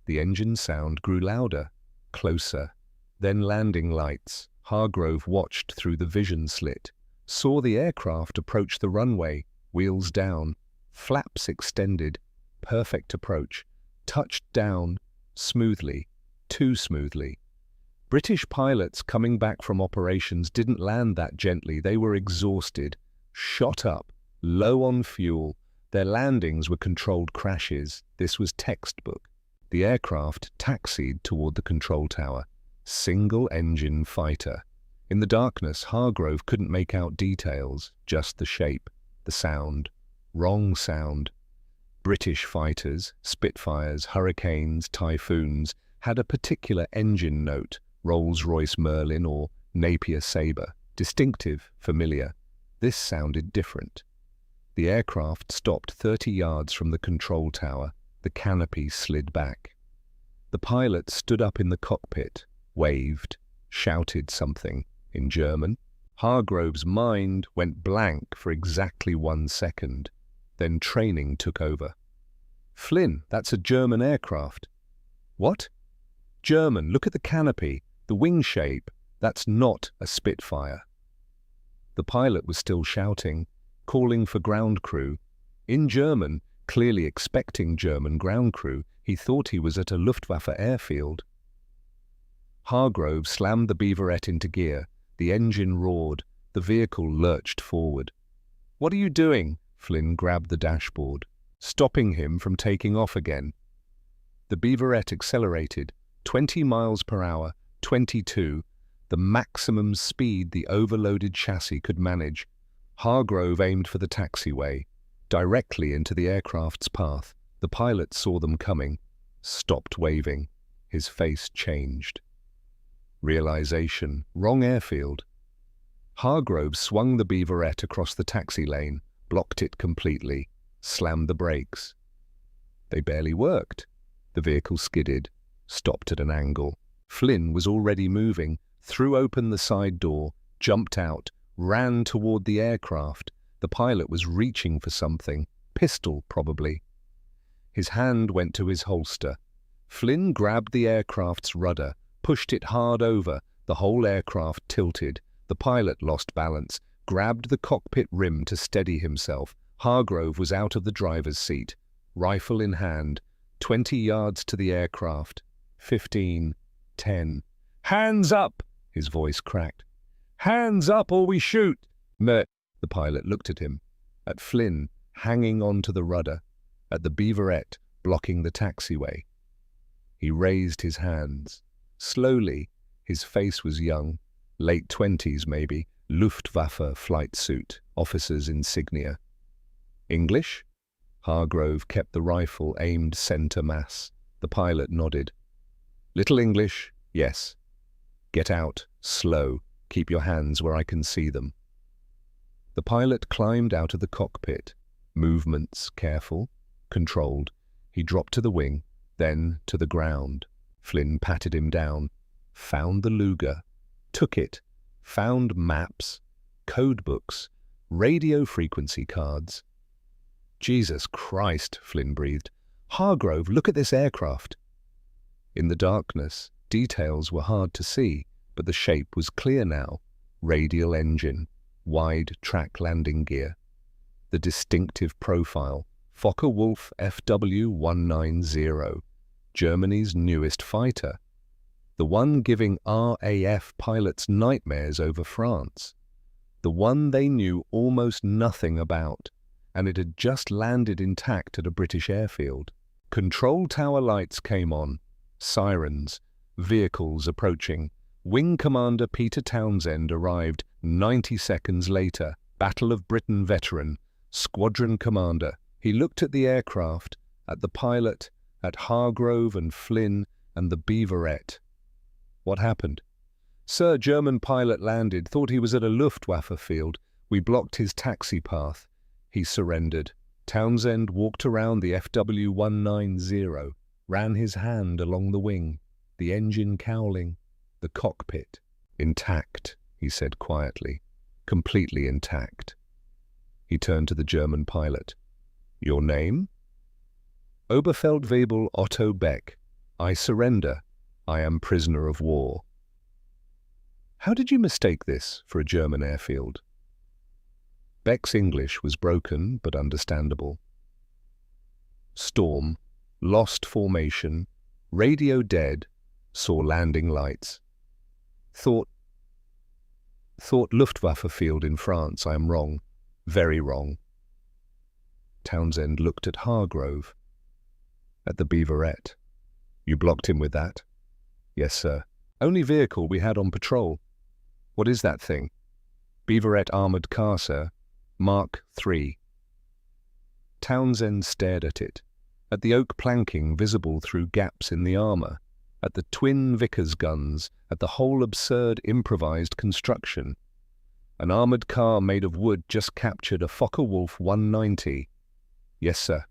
The engine sound grew louder, closer. Then landing lights. Hargrove watched through the vision slit, saw the aircraft approach the runway, wheels down, flaps extended, perfect approach, touched down, smoothly, too smoothly. British pilots coming back from operations didn't land that gently. They were exhausted, shot up, low on fuel. Their landings were controlled crashes. This was textbook. The aircraft taxied toward the control tower. Single-engine fighter. In the darkness, Hargrove couldn't make out details, just the shape, the sound. Wrong sound. British fighters, Spitfires, Hurricanes, Typhoons, had a particular engine note, Rolls-Royce Merlin or Napier Sabre, distinctive, familiar. This sounded different. The aircraft stopped 30 yards from the control tower. The canopy slid back. The pilot stood up in the cockpit, waved, shouted something in German. Hargrove's mind went blank for exactly 1 second. Then training took over. "Flynn, that's a German aircraft." "What?" "German, look at the canopy, the wing shape. That's not a Spitfire." The pilot was still shouting, calling for ground crew. In German, clearly expecting German ground crew, he thought he was at a Luftwaffe airfield. Hargrove slammed the Beaverette into gear. The engine roared. The vehicle lurched forward. "What are you doing?" Flynn grabbed the dashboard, stopping him from taking off again. The Beaverette accelerated, 20 miles per hour, 22, the maximum speed the overloaded chassis could manage. Hargrove aimed for the taxiway, directly into the aircraft's path. The pilot saw them coming, stopped waving. His face changed. Realization, wrong airfield. Hargrove swung the Beaverette across the taxi lane, blocked it completely, slammed the brakes. They barely worked. The vehicle skidded, stopped at an angle. Flynn was already moving, threw open the side door, jumped out, ran toward the aircraft. The pilot was reaching for something, pistol probably. His hand went to his holster. Flynn grabbed the aircraft's rudder, pushed it hard over. The whole aircraft tilted. The pilot lost balance, grabbed the cockpit rim to steady himself. Hargrove was out of the driver's seat, rifle in hand, 20 yards to the aircraft. 15, 10. "Hands up!" His voice cracked. "Hands up or we shoot!" "Meh." The pilot looked at him, at Flynn hanging onto the rudder, at the Beaverette blocking the taxiway. He raised his hands. Slowly, his face was young, late 20s maybe, Luftwaffe flight suit, officer's insignia. "English?" Hargrove kept the rifle aimed center mass. The pilot nodded. "Little English, yes. Get out, slow. Keep your hands where I can see them." The pilot climbed out of the cockpit. Movements careful, controlled. He dropped to the wing, then to the ground. Flynn patted him down, found the Luger, took it, found maps, code books, radio frequency cards. "Jesus Christ," Flynn breathed. "Hargrove, look at this aircraft." In the darkness, details were hard to see, but the shape was clear now. Radial engine, wide track landing gear. The distinctive profile, Focke-Wulf FW190, Germany's newest fighter. The one giving RAF pilots nightmares over France. The one they knew almost nothing about, and it had just landed intact at a British airfield. Control tower lights came on, sirens, vehicles approaching. Wing Commander Peter Townsend arrived 90 seconds later, Battle of Britain veteran, squadron commander. He looked at the aircraft, at the pilot, at Hargrove and Flynn and the Beaverette. "What happened?" "Sir, German pilot landed, thought he was at a Luftwaffe field. We blocked his taxi path. He surrendered." Townsend walked around the FW190, ran his hand along the wing. the engine cowling, the cockpit. Intact, he said quietly. Completely intact. He turned to the German pilot. Your name? Oberfeldwebel Otto Beck. I surrender. I am prisoner of war. How did you mistake this for a German airfield? Beck's English was broken but understandable. Storm, lost formation, radio dead, saw landing lights. Thought Luftwaffe field in France. I am wrong, very wrong. Townsend looked at Hargrove, at the Beaverette. You blocked him with that? Yes, sir. Only vehicle we had on patrol. What is that thing? Beaverette armoured car, sir. Mark III. Townsend stared at it, at the oak planking visible through gaps in the armour, at the twin Vickers guns, at the whole absurd improvised construction. An armoured car made of wood just captured a Focke-Wulf 190. Yes, sir.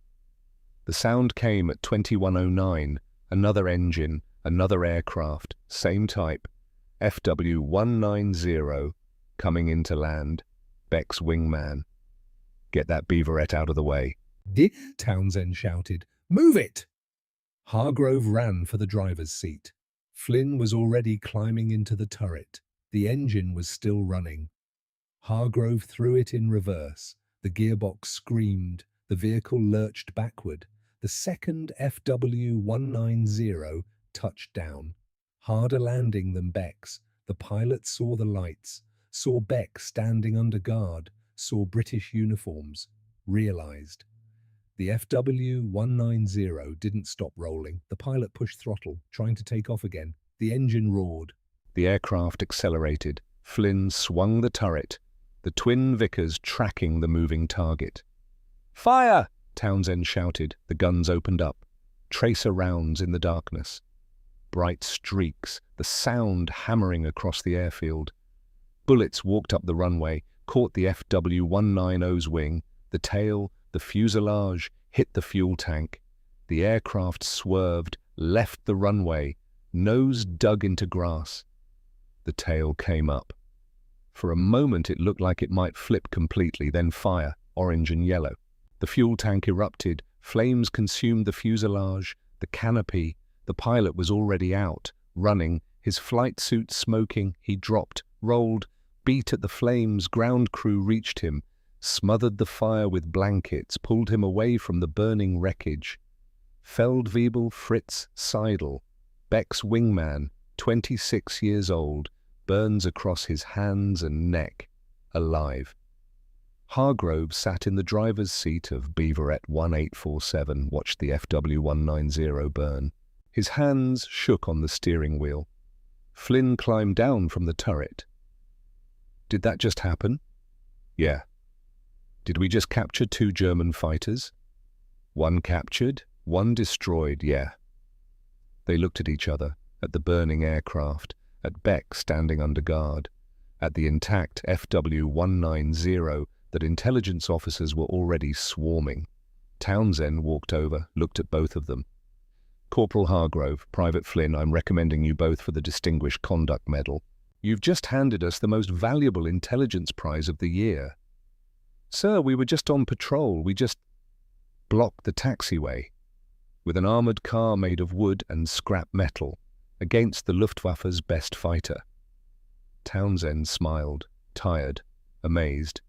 The sound came at 2109, another engine, another aircraft, same type, FW190, coming into land, Beck's wingman. Get that Beaverette out of the way. Townsend shouted. Move it! Hargrove ran for the driver's seat. Flynn was already climbing into the turret. The engine was still running. Hargrove threw it in reverse. The gearbox screamed. The vehicle lurched backward. The second FW190 touched down. Harder landing than Beck's. The pilot saw the lights, saw Beck standing under guard, saw British uniforms, realized. The FW190 didn't stop rolling. The pilot pushed throttle, trying to take off again. The engine roared. The aircraft accelerated. Flynn swung the turret, the twin Vickers tracking the moving target. Fire! Townsend shouted. The guns opened up. Tracer rounds in the darkness. Bright streaks, the sound hammering across the airfield. Bullets walked up the runway, caught the FW190's wing, the tail, the fuselage, hit the fuel tank. The aircraft swerved, left the runway, nose dug into grass. The tail came up. For a moment it looked like it might flip completely, then fire, orange and yellow. The fuel tank erupted, flames consumed the fuselage, the canopy. The pilot was already out, running, his flight suit smoking. He dropped, rolled, beat at the flames. Ground crew reached him, smothered the fire with blankets, pulled him away from the burning wreckage. Feldwebel Fritz Seidel, Beck's wingman, 26 years old, burns across his hands and neck, alive. Hargrove sat in the driver's seat of Beaverette 1847, watched the FW190 burn. His hands shook on the steering wheel. Flynn climbed down from the turret. Did that just happen? Yeah. Did we just capture 2 German fighters? 1 captured, 1 destroyed, yeah. They looked at each other, at the burning aircraft, at Beck standing under guard, at the intact FW190 that intelligence officers were already swarming. Townsend walked over, looked at both of them. Corporal Hargrove, Private Flynn, I'm recommending you both for the Distinguished Conduct Medal. You've just handed us the most valuable intelligence prize of the year. Sir, we were just on patrol. We just blocked the taxiway with an armoured car made of wood and scrap metal against the Luftwaffe's best fighter. Townsend smiled, tired, amazed.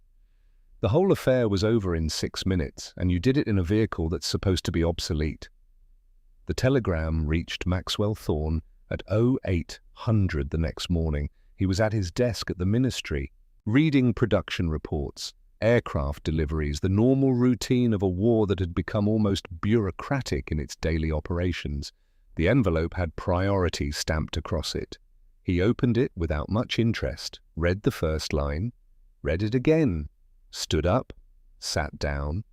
The whole affair was over in 6 minutes, and you did it in a vehicle that's supposed to be obsolete. The telegram reached Maxwell Thorne at 0800 the next morning. He was at his desk at the ministry, reading production reports, aircraft deliveries, the normal routine of a war that had become almost bureaucratic in its daily operations. The envelope had priority stamped across it. He opened it without much interest, read the first line, read it again, stood up, sat down,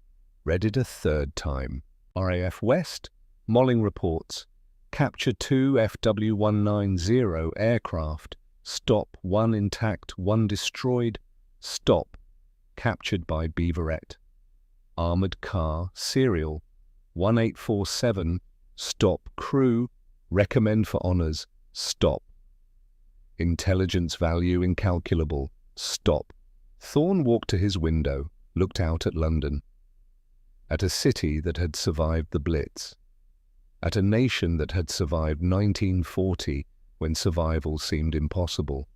read it a third time. RAF West, Molling reports, capture 2 FW190 aircraft, stop 1 intact, 1 destroyed, stop, captured by Beaverette. Armoured car, serial, 1847, stop crew, Recommend for honors, stop. Intelligence value incalculable, stop. Thorne walked to his window, looked out at London, at a city that had survived the Blitz, at a nation that had survived 1940 when survival seemed impossible.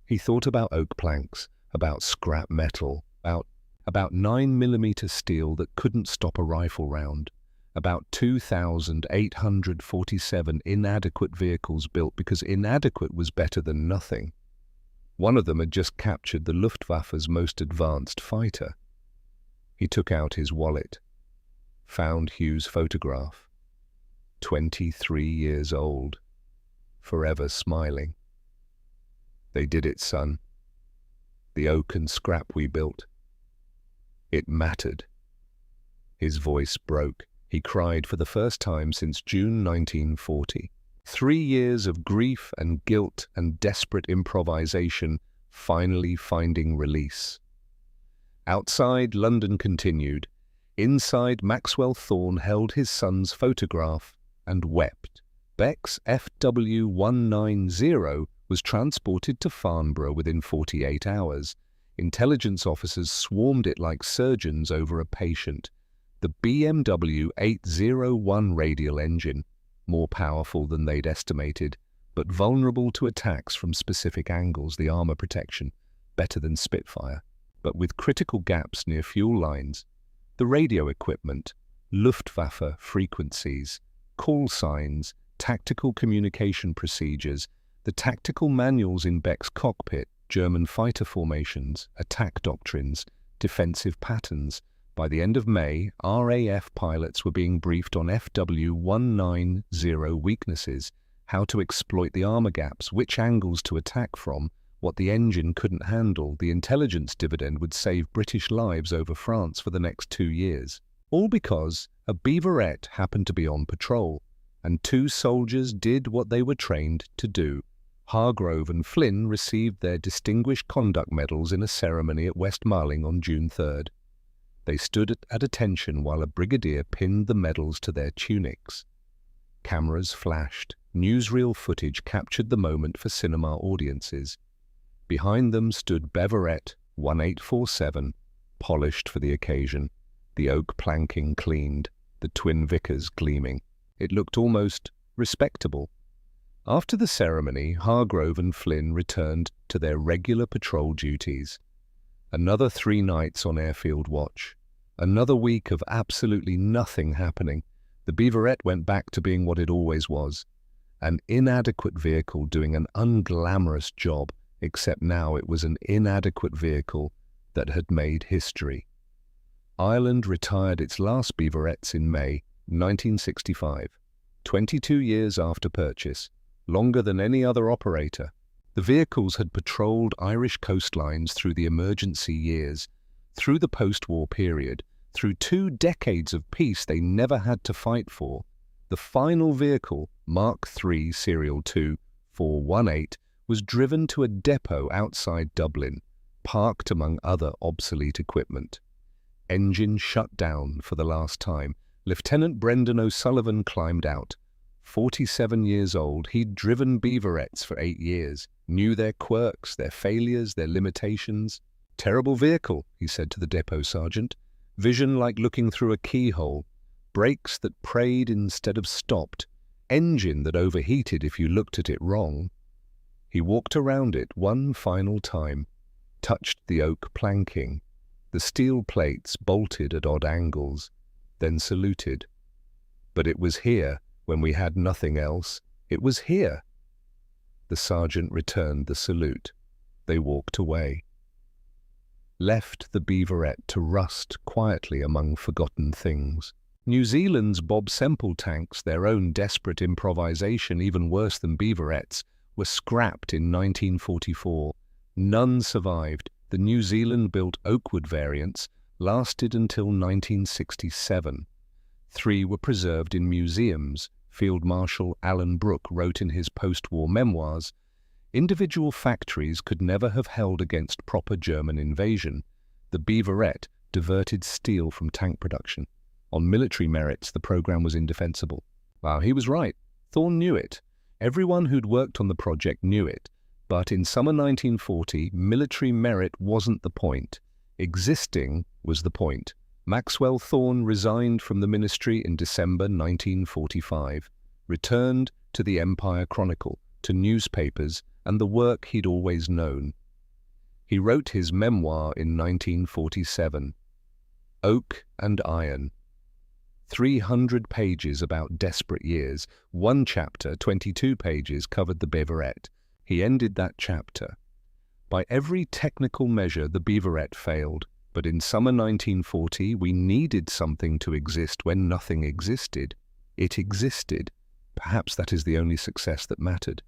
He thought about oak planks, about scrap metal, about 9mm steel that couldn't stop a rifle round, about 2,847 inadequate vehicles built because inadequate was better than nothing. One of them had just captured the Luftwaffe's most advanced fighter. He took out his wallet, found Hugh's photograph. 23 years old, forever smiling. They did it, son. The oak and scrap we built. It mattered. His voice broke. He cried for the first time since June 1940. 3 years of grief and guilt and desperate improvisation finally finding release. Outside, London continued. Inside, Maxwell Thorne held his son's photograph and wept. Beck's FW190 was transported to Farnborough within 48 hours. Intelligence officers swarmed it like surgeons over a patient. The BMW 801 radial engine, more powerful than they'd estimated, but vulnerable to attacks from specific angles, the armor protection, better than Spitfire, but with critical gaps near fuel lines. The radio equipment, Luftwaffe frequencies, call signs, tactical communication procedures, the tactical manuals in Beck's cockpit, German fighter formations, attack doctrines, defensive patterns. By the end of May, RAF pilots were being briefed on FW190 weaknesses, how to exploit the armor gaps, which angles to attack from, what the engine couldn't handle. The intelligence dividend would save British lives over France for the next 2 years. All because a beaverette happened to be on patrol, and 2 soldiers did what they were trained to do. Hargrove and Flynn received their Distinguished Conduct Medals in a ceremony at Westmaling on June 3rd. They stood at attention while a brigadier pinned the medals to their tunics. Cameras flashed. Newsreel footage captured the moment for cinema audiences. Behind them stood Beverett 1847, polished for the occasion, the oak planking cleaned, the twin Vickers gleaming. It looked almost respectable. After the ceremony, Hargrove and Flynn returned to their regular patrol duties. Another 3 nights on airfield watch. Another week of absolutely nothing happening. The beaverette went back to being what it always was. An inadequate vehicle doing an unglamorous job, except now it was an inadequate vehicle that had made history. Ireland retired its last beaverettes in May 1965, 22 years after purchase, longer than any other operator. The vehicles had patrolled Irish coastlines through the emergency years, through the post-war period, through 2 decades of peace they never had to fight for. The final vehicle, Mark III Serial 2418, was driven to a depot outside Dublin, parked among other obsolete equipment. Engine shut down for the last time. Lieutenant Brendan O'Sullivan climbed out. 47 years old, he'd driven beaverettes for 8 years, knew their quirks, their failures, their limitations. "Terrible vehicle," he said to the depot sergeant. "Vision like looking through a keyhole. Brakes that prayed instead of stopped. Engine that overheated if you looked at it wrong." He walked around it one final time, touched the oak planking, the steel plates bolted at odd angles, then saluted. "But it was here, when we had nothing else. It was here." The sergeant returned the salute. They walked away. Left the beaverette to rust quietly among forgotten things. New Zealand's Bob Semple tanks, their own desperate improvisation, even worse than beaverettes, were scrapped in 1944. None survived. The New Zealand-built Oakwood variants lasted until 1967. 3 were preserved in museums. Field Marshal Alan Brooke wrote in his post-war memoirs, "Individual factories could never have held against proper German invasion. The beaverette diverted steel from tank production. On military merits, the program was indefensible." Wow, he was right. Thorne knew it. Everyone who'd worked on the project knew it. But in summer 1940, military merit wasn't the point. Existing was the point. Maxwell Thorne resigned from the ministry in December 1945, returned to the Empire Chronicle, to newspapers, and the work he'd always known. He wrote his memoir in 1947, Oak and Iron. 300 pages about desperate years. One chapter, 22 pages, covered the Beaverette. He ended that chapter. By every technical measure, the Beaverette failed. But in summer 1940, we needed something to exist when nothing existed. It existed. Perhaps that is the only success that mattered.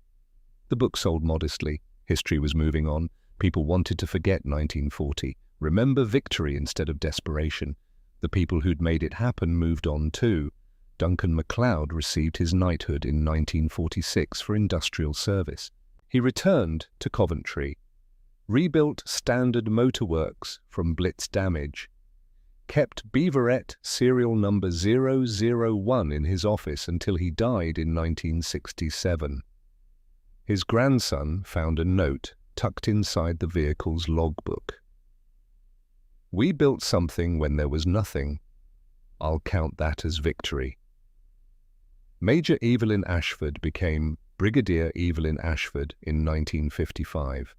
The book sold modestly. History was moving on. People wanted to forget 1940, remember victory instead of desperation. The people who'd made it happen moved on too. Duncan MacLeod received his knighthood in 1946 for industrial service. He returned to Coventry, rebuilt standard motorworks from blitz damage, kept Beaverette serial number 001 in his office until he died in 1967. His grandson found a note tucked inside the vehicle's logbook. We built something when there was nothing. I'll count that as victory. Major Evelyn Ashford became Brigadier Evelyn Ashford in 1955.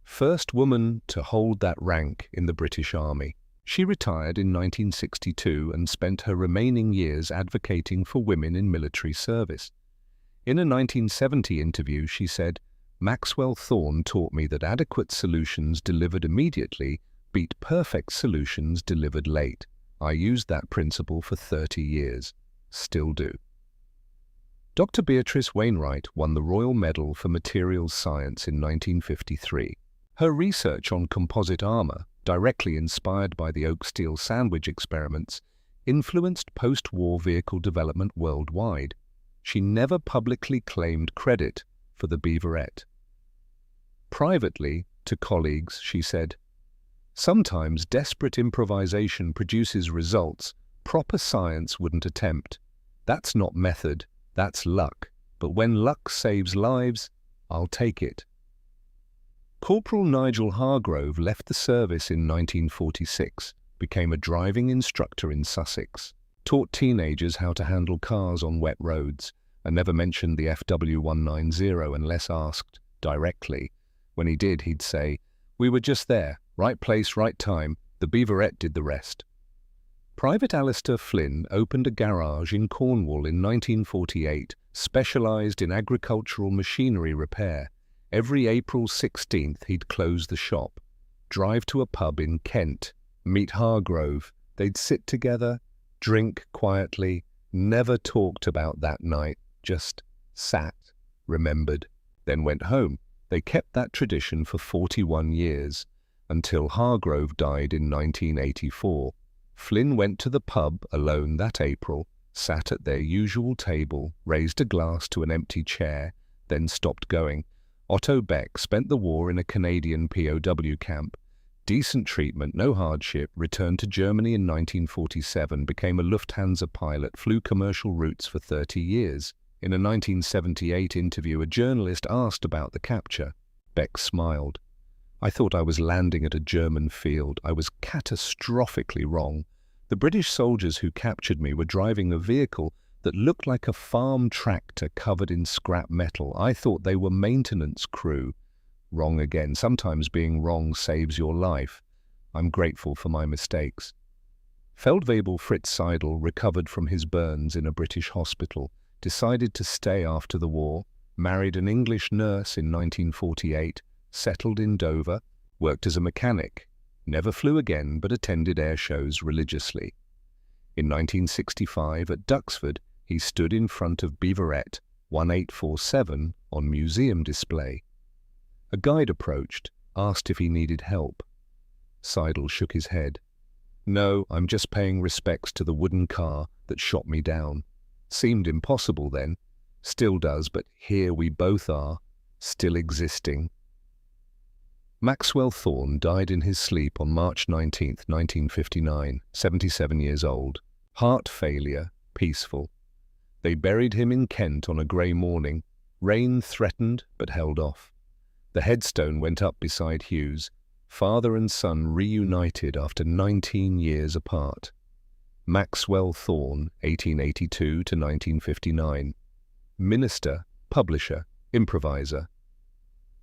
First woman to hold that rank in the British Army. She retired in 1962 and spent her remaining years advocating for women in military service. In a 1970 interview, she said, "Maxwell Thorne taught me that adequate solutions delivered immediately beat perfect solutions delivered late. I used that principle for 30 years. Still do." Dr. Beatrice Wainwright won the Royal Medal for Materials Science in 1953. Her research on composite armor, directly inspired by the oak steel sandwich experiments, influenced post-war vehicle development worldwide. She never publicly claimed credit for the Beaverette. Privately, to colleagues, she said, "Sometimes desperate improvisation produces results proper science wouldn't attempt. That's not method, that's luck. But when luck saves lives, I'll take it." Corporal Nigel Hargrove left the service in 1946, became a driving instructor in Sussex, taught teenagers how to handle cars on wet roads, and never mentioned the FW190 unless asked directly. When he did, he'd say, "We were just there, right place, right time, the Beaverette did the rest." Private Alistair Flynn opened a garage in Cornwall in 1948, specialised in agricultural machinery repair. Every April 16th he'd close the shop, drive to a pub in Kent, meet Hargrove. They'd sit together, drink quietly, never talked about that night, just sat, remembered, then went home. They kept that tradition for 41 years, until Hargrove died in 1984. Flynn went to the pub alone that April, sat at their usual table, raised a glass to an empty chair, then stopped going. Otto Beck spent the war in a Canadian POW camp. Decent treatment, no hardship, returned to Germany in 1947, became a Lufthansa pilot, flew commercial routes for 30 years. In a 1978 interview, a journalist asked about the capture. Beck smiled. "I thought I was landing at a German field. I was catastrophically wrong. The British soldiers who captured me were driving a vehicle that looked like a farm tractor covered in scrap metal. I thought they were maintenance crew." Wrong again. Sometimes being wrong saves your life. I'm grateful for my mistakes. Feldwebel Fritz Seidel recovered from his burns in a British hospital, decided to stay after the war, married an English nurse in 1948, settled in Dover, worked as a mechanic, never flew again but attended air shows religiously. In 1965 at Duxford, he stood in front of Beaverette 1847 on museum display. A guide approached, asked if he needed help. Seidel shook his head. "No, I'm just paying respects to the wooden car that shot me down. Seemed impossible then. Still does, but here we both are, still existing." Maxwell Thorne died in his sleep on March 19, 1959, 77 years old. Heart failure, peaceful. They buried him in Kent on a grey morning. Rain threatened but held off. The headstone went up beside Hughes, father and son reunited after 19 years apart. Maxwell Thorne, 1882 to 1959. Minister, publisher, improviser.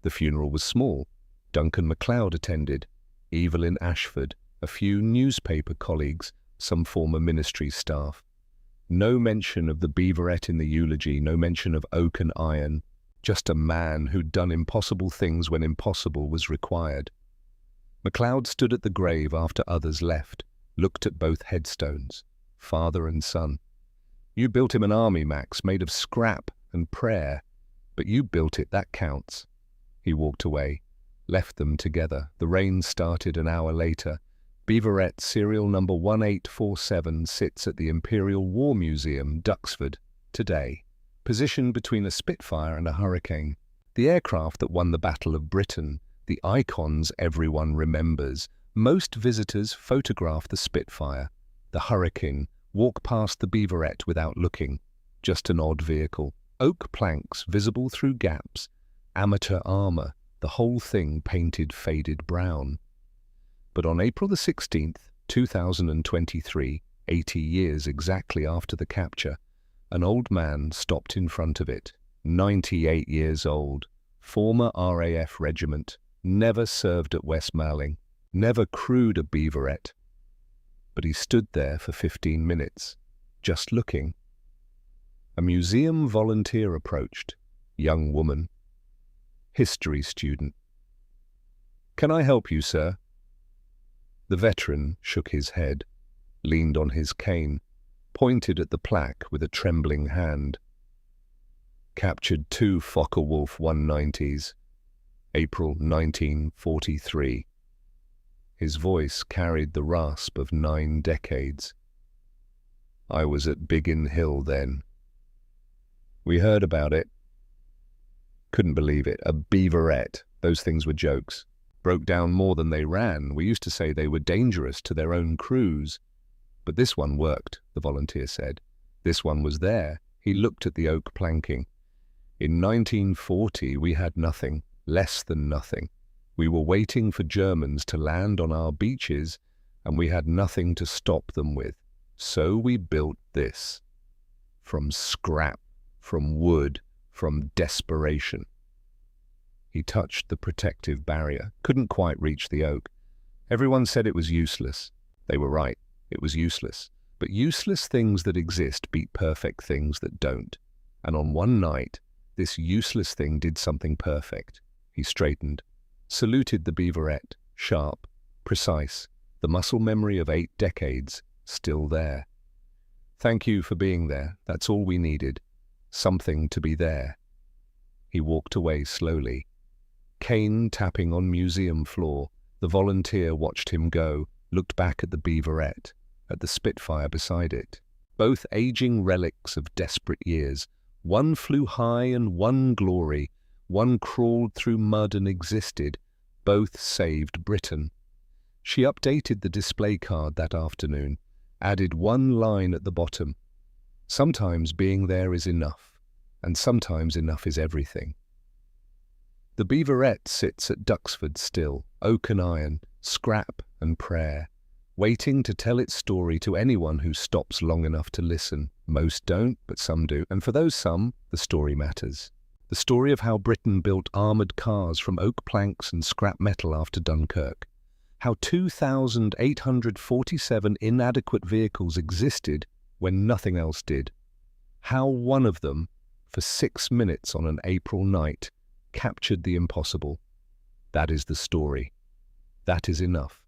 The funeral was small. Duncan MacLeod attended, Evelyn Ashford, a few newspaper colleagues, some former ministry staff. No mention of the beaverette in the eulogy, no mention of oak and iron, just a man who'd done impossible things when impossible was required. MacLeod stood at the grave after others left, looked at both headstones, father and son. You built him an army, Max, made of scrap and prayer, but you built it, that counts. He walked away, left them together. The rain started an hour later. Beaverette serial number 1847 sits at the Imperial War Museum, Duxford, today, positioned between a Spitfire and a Hurricane. The aircraft that won the Battle of Britain, the icons everyone remembers. Most visitors photograph the Spitfire. The Hurricane walk past the Beaverette without looking. Just an odd vehicle. Oak planks visible through gaps. Amateur armour, the whole thing painted faded brown. But on April the 16th, 2023, 80 years exactly after the capture, an old man stopped in front of it, 98 years old, former RAF regiment, never served at Westmaling, never crewed a beaverette. But he stood there for 15 minutes, just looking. A museum volunteer approached, young woman, history student. "Can I help you, sir?" The veteran shook his head, leaned on his cane, pointed at the plaque with a trembling hand. Captured 2 Focke-Wulf 190s, April 1943. His voice carried the rasp of 9 decades. "I was at Biggin Hill then. We heard about it. Couldn't believe it. A beaverette. Those things were jokes. Broke down more than they ran. We used to say they were dangerous to their own crews. But this one worked," the volunteer said. "This one was there." He looked at the oak planking. "In 1940 we had nothing, less than nothing. We were waiting for Germans to land on our beaches, and we had nothing to stop them with. So we built this. From scrap, from wood, from desperation." He touched the protective barrier, couldn't quite reach the oak. Everyone said it was useless. They were right, it was useless. But useless things that exist beat perfect things that don't. And on one night, this useless thing did something perfect. He straightened, saluted the beaverette, sharp, precise, the muscle memory of 8 decades, still there. "Thank you for being there. That's all we needed. Something to be there." He walked away slowly. Cane tapping on museum floor, the volunteer watched him go, looked back at the beaverette, at the Spitfire beside it. Both aging relics of desperate years. One flew high and one glory. One crawled through mud and existed. Both saved Britain. She updated the display card that afternoon, added one line at the bottom. "Sometimes being there is enough, and sometimes enough is everything." The beaverette sits at Duxford still, oak and iron, scrap and prayer, waiting to tell its story to anyone who stops long enough to listen. Most don't, but some do, and for those some, the story matters. The story of how Britain built armoured cars from oak planks and scrap metal after Dunkirk. How 2,847 inadequate vehicles existed when nothing else did. How one of them, for 6 minutes on an April night, captured the impossible. That is the story. That is enough.